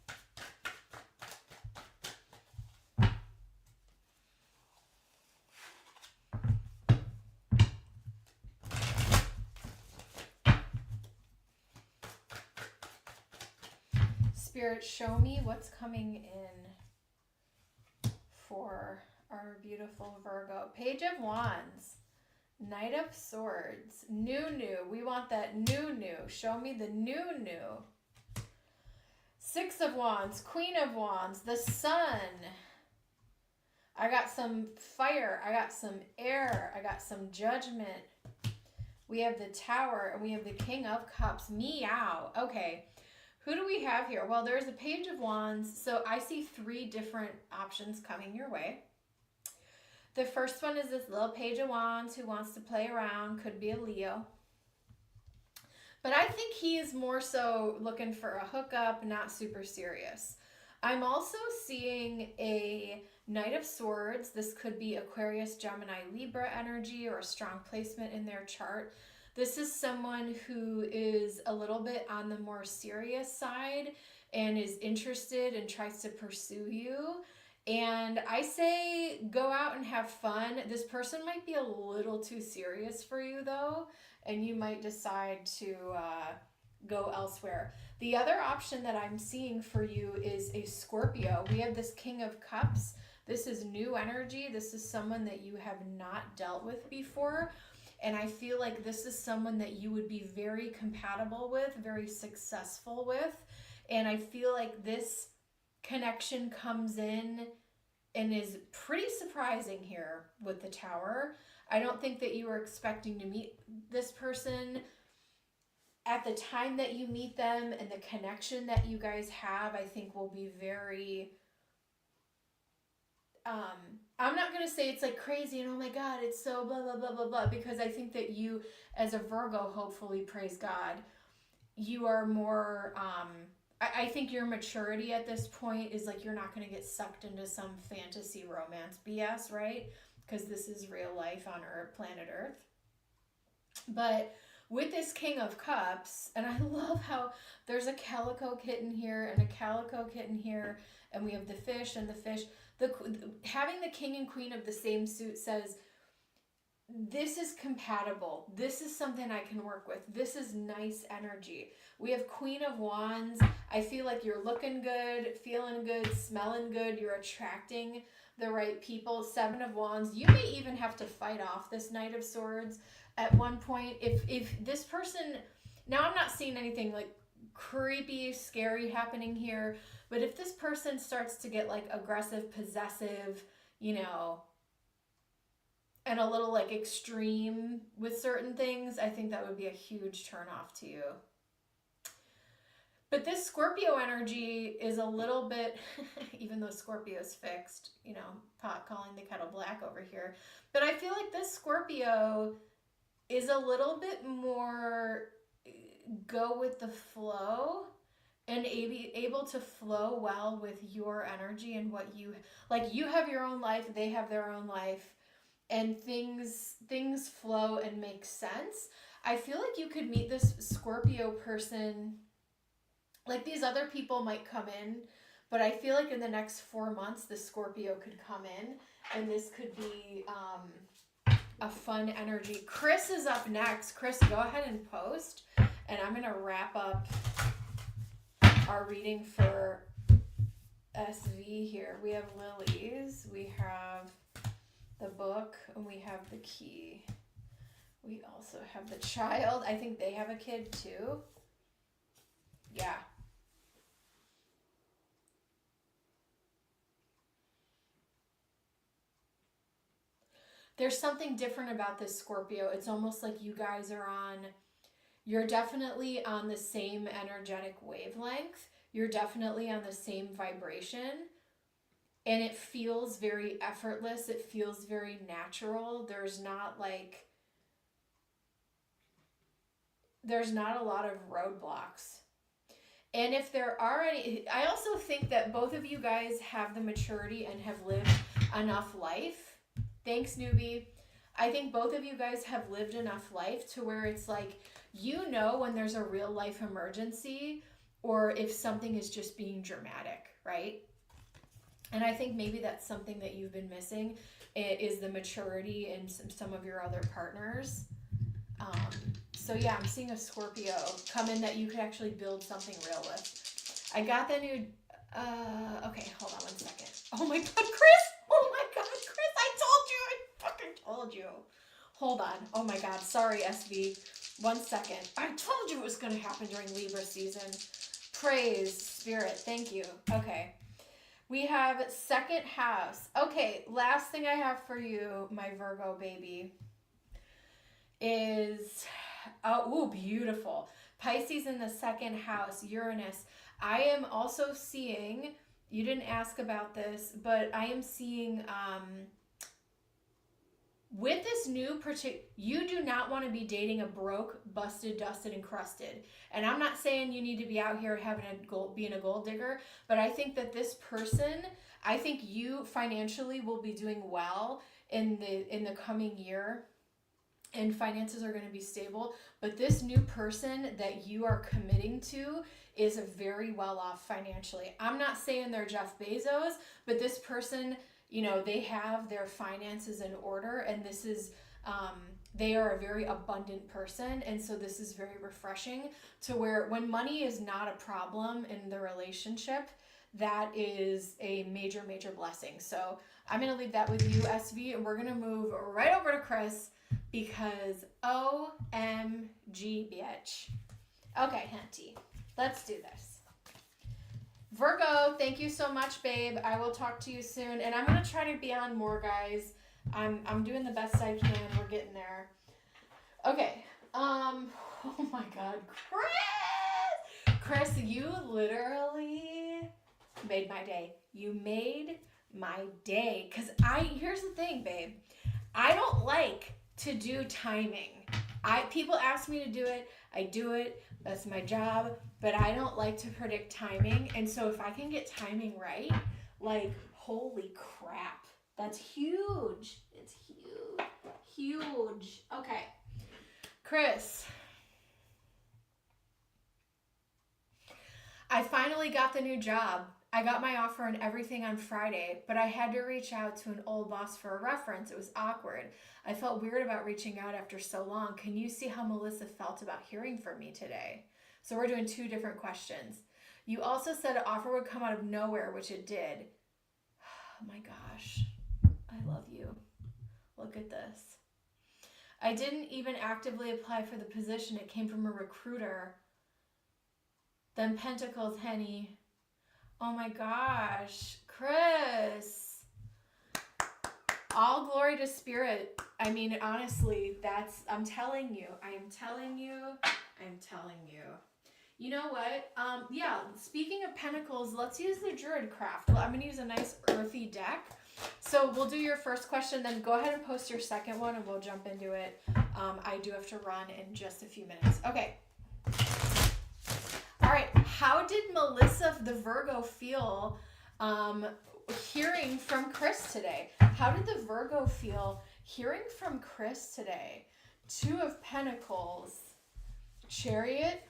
Spirit, show me what's coming in for our beautiful Virgo. Page of Wands, Knight of Swords, new. We want that new. Show me the new. Six of Wands, Queen of Wands, the Sun. I got some fire. I got some air. I got some Judgment. We have the Tower, and we have the King of Cups. Meow. Okay. Who do we have here? Well, there's a Page of Wands, so I see 3 different options coming your way. The first one is this little Page of Wands who wants to play around, could be a Leo. But I think he is more so looking for a hookup, not super serious. I'm also seeing a Knight of Swords. This could be Aquarius, Gemini, Libra energy, or a strong placement in their chart. This is someone who is a little bit on the more serious side and is interested and tries to pursue you. And I say go out and have fun. This person might be a little too serious for you though, and you might decide to go elsewhere. The other option that I'm seeing for you is a Scorpio. We have this King of Cups. This is new energy. This is someone that you have not dealt with before. And I feel like this is someone that you would be very compatible with, very successful with. And I feel like this connection comes in and is pretty surprising here with the Tower. I don't think that you were expecting to meet this person. At the time that you meet them and the connection that you guys have, I think will be very... I'm not going to say it's like crazy and oh my God, it's so blah, blah, blah, blah, blah, because I think that you, as a Virgo, hopefully, praise God, you are more, I think your maturity at this point is like you're not going to get sucked into some fantasy romance BS, right? Because this is real life on Earth, planet Earth. But with this King of Cups, and I love how there's a calico kitten here and a calico kitten here, and we have the fish and the fish. Having the King and Queen of the same suit says, this is compatible. This is something I can work with. This is nice energy. We have Queen of Wands. I feel like you're looking good, feeling good, smelling good. You're attracting the right people. Seven of Wands. You may even have to fight off this Knight of Swords at one point. If this person, now I'm not seeing anything like creepy, scary happening here, but if this person starts to get like aggressive, possessive, you know, and a little like extreme with certain things, I think that would be a huge turn off to you. But this Scorpio energy is a little bit, even though Scorpio's fixed, you know, pot calling the kettle black over here. But I feel like this Scorpio is a little bit more go with the flow and able to flow well with your energy and what you like. You have your own life, they have their own life, and things flow and make sense. I feel like you could meet this Scorpio person, like these other people might come in, but I feel like in the next 4 months the Scorpio could come in and this could be a fun energy. Chris is up next. Chris, go ahead and post, and I'm gonna wrap up our reading for SV here. We have lilies, we have the book, and we have the key. We also have the child. I think they have a kid too. Yeah. There's something different about this Scorpio. It's almost like you guys are you're definitely on the same energetic wavelength. You're definitely on the same vibration. And it feels very effortless. It feels very natural. There's not a lot of roadblocks. And if there are any, I also think that both of you guys have the maturity and have lived enough life. Thanks, newbie. I think both of you guys have lived enough life to where it's like, you know when there's a real life emergency or if something is just being dramatic, right? And I think maybe that's something that you've been missing, is the maturity in some of your other partners. So yeah, I'm seeing a Scorpio come in that you could actually build something real with. I got the new, okay, hold on 1 second. Oh my God, Chris! Oh my God, Chris, I fucking told you. Hold on. Oh my God, sorry, SV. 1 second. I told you it was going to happen during Libra season. Praise Spirit. Thank you. Okay. We have second house. Okay, last thing I have for you, my Virgo baby, is, oh, beautiful. Pisces in the second house, Uranus. I am also seeing, you didn't ask about this, but I am seeing, with this new you do not want to be dating a broke, busted, dusted, and crusted. And I'm not saying you need to be out here being a gold digger, but I think that this person, I think you financially will be doing well in the coming year, and finances are going to be stable. But this new person that you are committing to is very well off financially. I'm not saying they're Jeff Bezos, but this person, you know, they have their finances in order, and this is, they are a very abundant person. And so this is very refreshing to where when money is not a problem in the relationship, that is a major, major blessing. So I'm going to leave that with you, SV, and we're going to move right over to Chris because OMG, bitch. Okay, Hunty, let's do this. Virgo, thank you so much, babe. I will talk to you soon. And I'm going to try to be on more, guys. I'm doing the best I can. We're getting there. Okay. Oh my God. Chris, you literally made my day. You made my day. Because here's the thing, babe. I don't like to do timing. People ask me to do it. I do it. That's my job. But I don't like to predict timing. And so if I can get timing right, like, holy crap. That's huge. It's huge. Huge. Okay. Chris. I finally got the new job. I got my offer and everything on Friday, but I had to reach out to an old boss for a reference. It was awkward. I felt weird about reaching out after so long. Can you see how Melissa felt about hearing from me today? So we're doing 2 different questions. You also said an offer would come out of nowhere, which it did. Oh my gosh. I love you. Look at this. I didn't even actively apply for the position. It came from a recruiter. Then Pentacles, Henny. Oh my gosh. Chris. All glory to Spirit. I mean, honestly, I'm telling you. You know what? Yeah, speaking of Pentacles, let's use the Druid Craft. I'm going to use a nice earthy deck. So we'll do your first question, then go ahead and post your second one, and we'll jump into it. I do have to run in just a few minutes. Okay. All right. How did Melissa the Virgo feel hearing from Chris today? How did the Virgo feel hearing from Chris today? 2 of Pentacles, Chariot.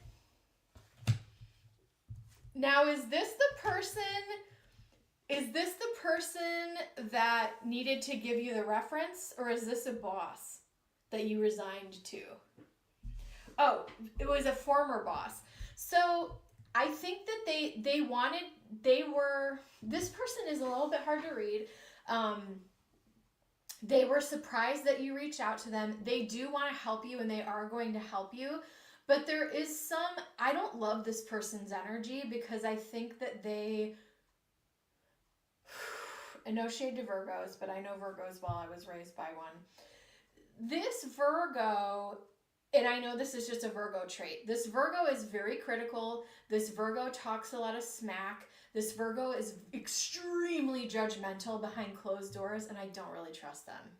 Now, is this the person that needed to give you the reference, or is this a boss that you resigned to? Oh, it was a former boss. So I think that this person is a little bit hard to read. They were surprised that you reached out to them. They do want to help you, and they are going to help you. But there is I don't love this person's energy, because I think that and no shade to Virgos, but I know Virgos well. I was raised by one. This Virgo, and I know this is just a Virgo trait. This Virgo is very critical. This Virgo talks a lot of smack. This Virgo is extremely judgmental behind closed doors, and I don't really trust them.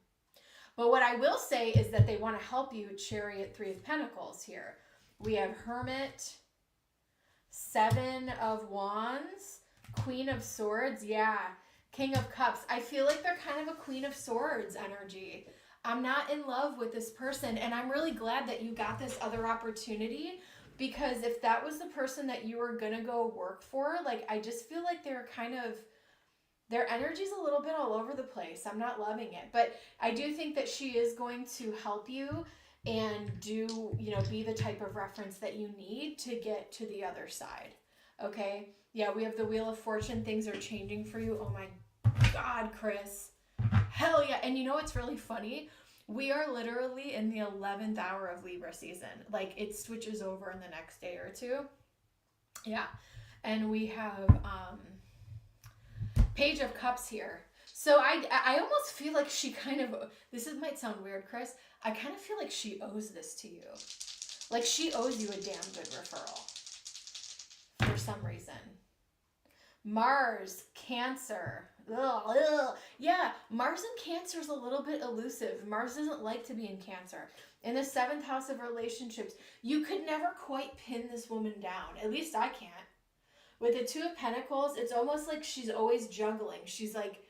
But what I will say is that they want to help you. Chariot, 3 of Pentacles here. We have Hermit, 7 of Wands, Queen of Swords. Yeah, King of Cups. I feel like they're kind of a Queen of Swords energy. I'm not in love with this person, and I'm really glad that you got this other opportunity, because if that was the person that you were going to go work for, like, I just feel like they're their energy's a little bit all over the place. I'm not loving it, but I do think that she is going to help you and be the type of reference that you need to get to the other side. Okay? Yeah, we have the Wheel of Fortune. Things are changing for you. Oh my God, Chris. Hell yeah. And you know what's really funny? We are literally in the 11th hour of Libra season. Like, it switches over in the next day or two. Yeah. And we have Page of Cups here. So I almost feel like she might sound weird, Chris. I kind of feel like she owes this to you. Like, she owes you a damn good referral for some reason. Mars, Cancer. Ugh. Yeah, Mars in Cancer is a little bit elusive. Mars doesn't like to be in Cancer. In the 7th house of relationships, you could never quite pin this woman down. At least I can't. With the 2 of Pentacles, it's almost like she's always juggling. She's like,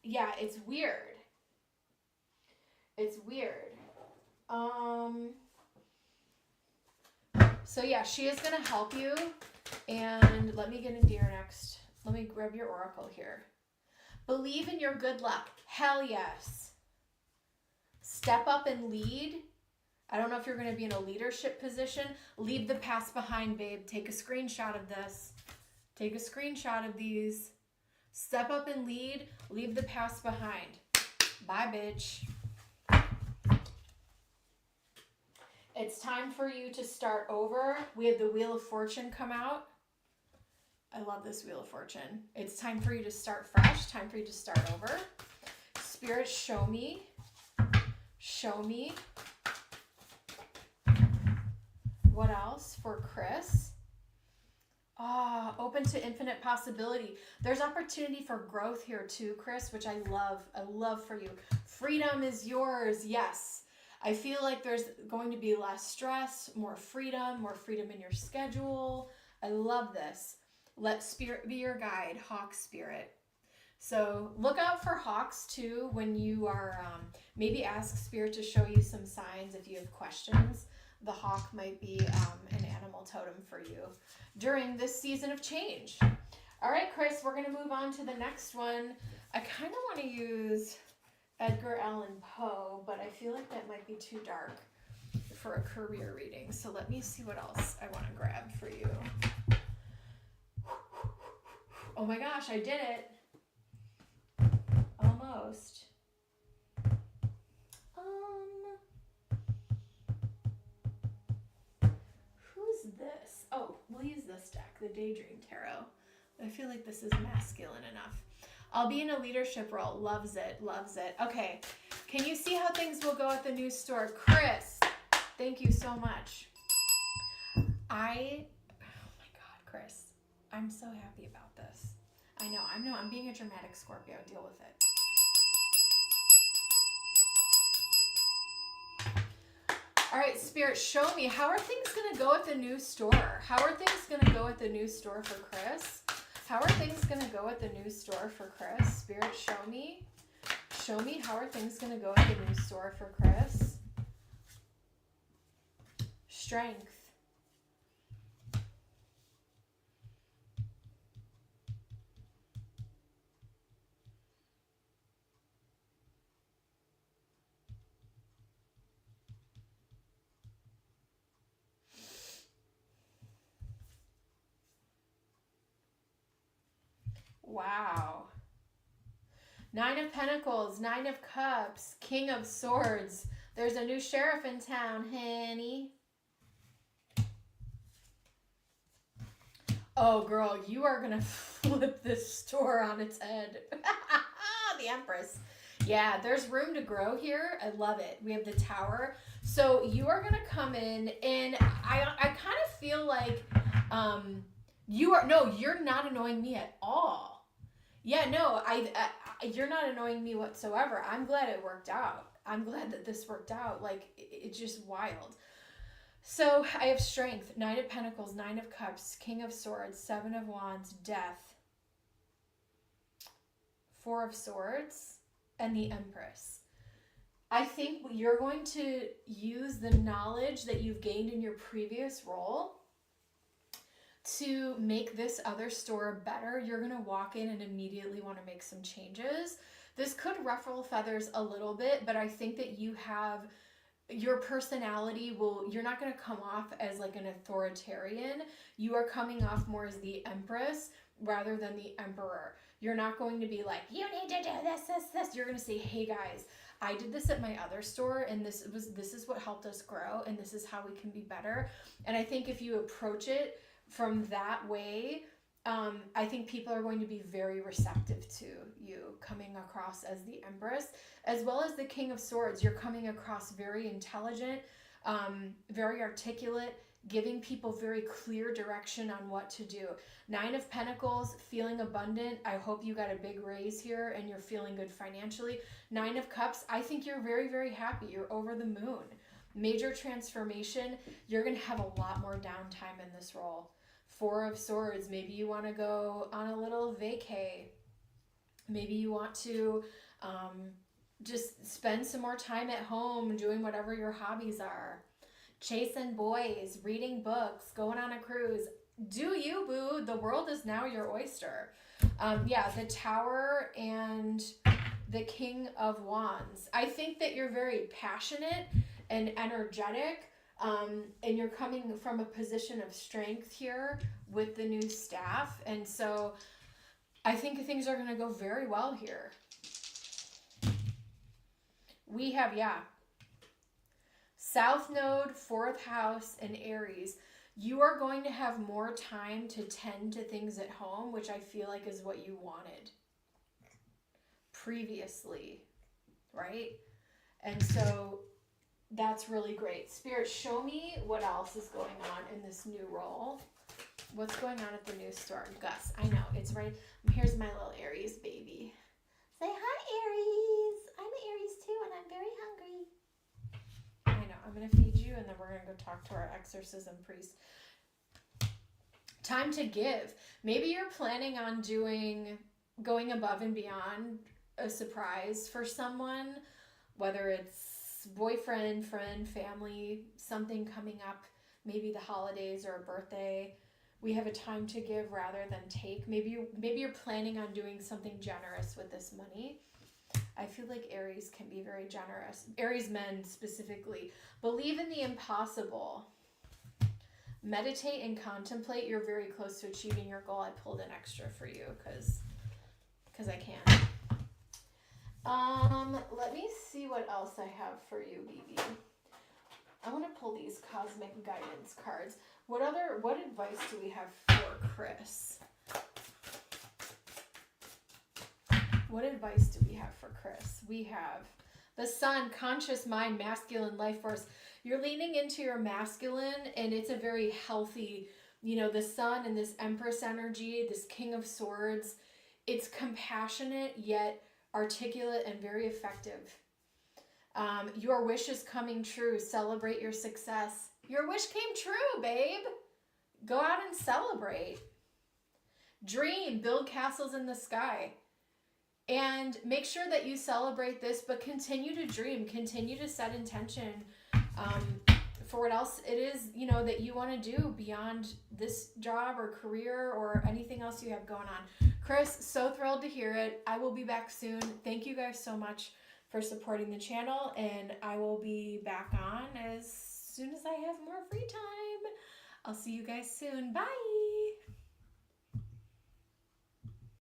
yeah, it's weird. It's weird. So yeah, she is going to help you. And let me get into your next. Let me grab your oracle here. Believe in your good luck. Hell yes. Step up and lead. I don't know if you're going to be in a leadership position. Leave the past behind, babe. Take a screenshot of this. Take a screenshot of these. Step up and lead. Leave the past behind. Bye, bitch. It's time for you to start over. We had the Wheel of Fortune come out. I love this Wheel of Fortune. It's time for you to start fresh. Time for you to start over. Spirit, show me. Show me. What else for Chris? Open to infinite possibility. There's opportunity for growth here too, Chris, which I love. I love for you. Freedom is yours. Yes. I feel like there's going to be less stress, more freedom in your schedule. I love this. Let spirit be your guide, hawk spirit. So look out for hawks too when you are, maybe ask spirit to show you some signs if you have questions. The hawk might be an animal totem for you during this season of change. All right, Chris, we're going to move on to the next one. I kind of want to use Edgar Allan Poe, but I feel like that might be too dark for a career reading. So let me see what else I want to grab for you. Oh my gosh, I did it. Almost. Who's this? Oh, we'll use this deck, the Daydream Tarot. I feel like this is masculine enough. I'll be in a leadership role. Loves it, loves it. Okay, can you see how things will go at the new store? Chris, thank you so much. Oh my God, Chris, I'm so happy about this. I know, I'm being a dramatic Scorpio. Deal with it. All right, Spirit, show me. How are things going to go at the new store? How are things going to go at the new store for Chris? How are things going to go at the new store for Chris? Spirit, show me. Show me how are things going to go at the new store for Chris? Strength. Wow. 9 of Pentacles, 9 of Cups, King of Swords. There's a new sheriff in town, honey. Oh, girl, you are going to flip this store on its head. The Empress. Yeah, there's room to grow here. I love it. We have the Tower. So you are going to come in, and I kind of feel like you're not annoying me at all. Yeah, no, you're not annoying me whatsoever. I'm glad it worked out. I'm glad that this worked out. Like, it's just wild. So I have Strength, 9 of Pentacles, 9 of Cups, King of Swords, 7 of Wands, Death, 4 of Swords, and the Empress. I think you're going to use the knowledge that you've gained in your previous role to make this other store better. You're going to walk in and immediately want to make some changes. This could ruffle feathers a little bit, but I think that you have your personality you're not going to come off as like an authoritarian. You are coming off more as the Empress rather than the Emperor. You're not going to be like, you need to do this. You're going to say, hey guys, I did this at my other store, and this is what helped us grow, and this is how we can be better. And I think if you approach it from that way, I think people are going to be very receptive to you coming across as the Empress, as well as the King of Swords. You're coming across very intelligent, very articulate, giving people very clear direction on what to do. 9 of Pentacles, feeling abundant. I hope you got a big raise here and you're feeling good financially. 9 of Cups, I think you're very, very happy. You're over the moon. Major transformation. You're going to have a lot more downtime in this role. 4 of Swords, maybe you want to go on a little vacay. Maybe you want to just spend some more time at home doing whatever your hobbies are. Chasing boys, reading books, going on a cruise. Do you, boo. The world is now your oyster. Yeah, the Tower and the King of Wands. I think that you're very passionate and energetic. And you're coming from a position of strength here with the new staff. And so I think things are going to go very well here. We have, South Node, 4th house, and Aries. You are going to have more time to tend to things at home, which I feel like is what you wanted previously, right? And so that's really great. Spirit, show me what else is going on in this new role. What's going on at the new store? Gus, I know, it's right. Here's my little Aries baby. Say hi, Aries. I'm an Aries too, and I'm very hungry. I know, I'm going to feed you, and then we're going to go talk to our exorcism priest. Time to give. Maybe you're planning on going above and beyond a surprise for someone, whether it's boyfriend, friend, family, something coming up, maybe the holidays or a birthday. We have a time to give rather than take. Maybe you're planning on doing something generous with this money. I feel like Aries can be very generous. Aries men specifically. Believe in the impossible. Meditate and contemplate. You're very close to achieving your goal. I pulled an extra for you because I can. Let me see what else I have for you, BB. I want to pull these cosmic guidance cards. What advice do we have for Chris? What advice do we have for Chris? We have the Sun, conscious mind, masculine life force. You're leaning into your masculine, and it's a very healthy, the Sun and this Empress energy, this King of Swords. It's compassionate yet articulate and very effective. Your wish is coming true. Celebrate your success. Your wish came true, babe. Go out and celebrate. Dream, build castles in the sky. And make sure that you celebrate this, but continue to dream, continue to set intention for what else it is, that you want to do beyond this job or career or anything else you have going on. Chris, so thrilled to hear it. I will be back soon. Thank you guys so much for supporting the channel, and I will be back on as soon as I have more free time. I'll see you guys soon. Bye.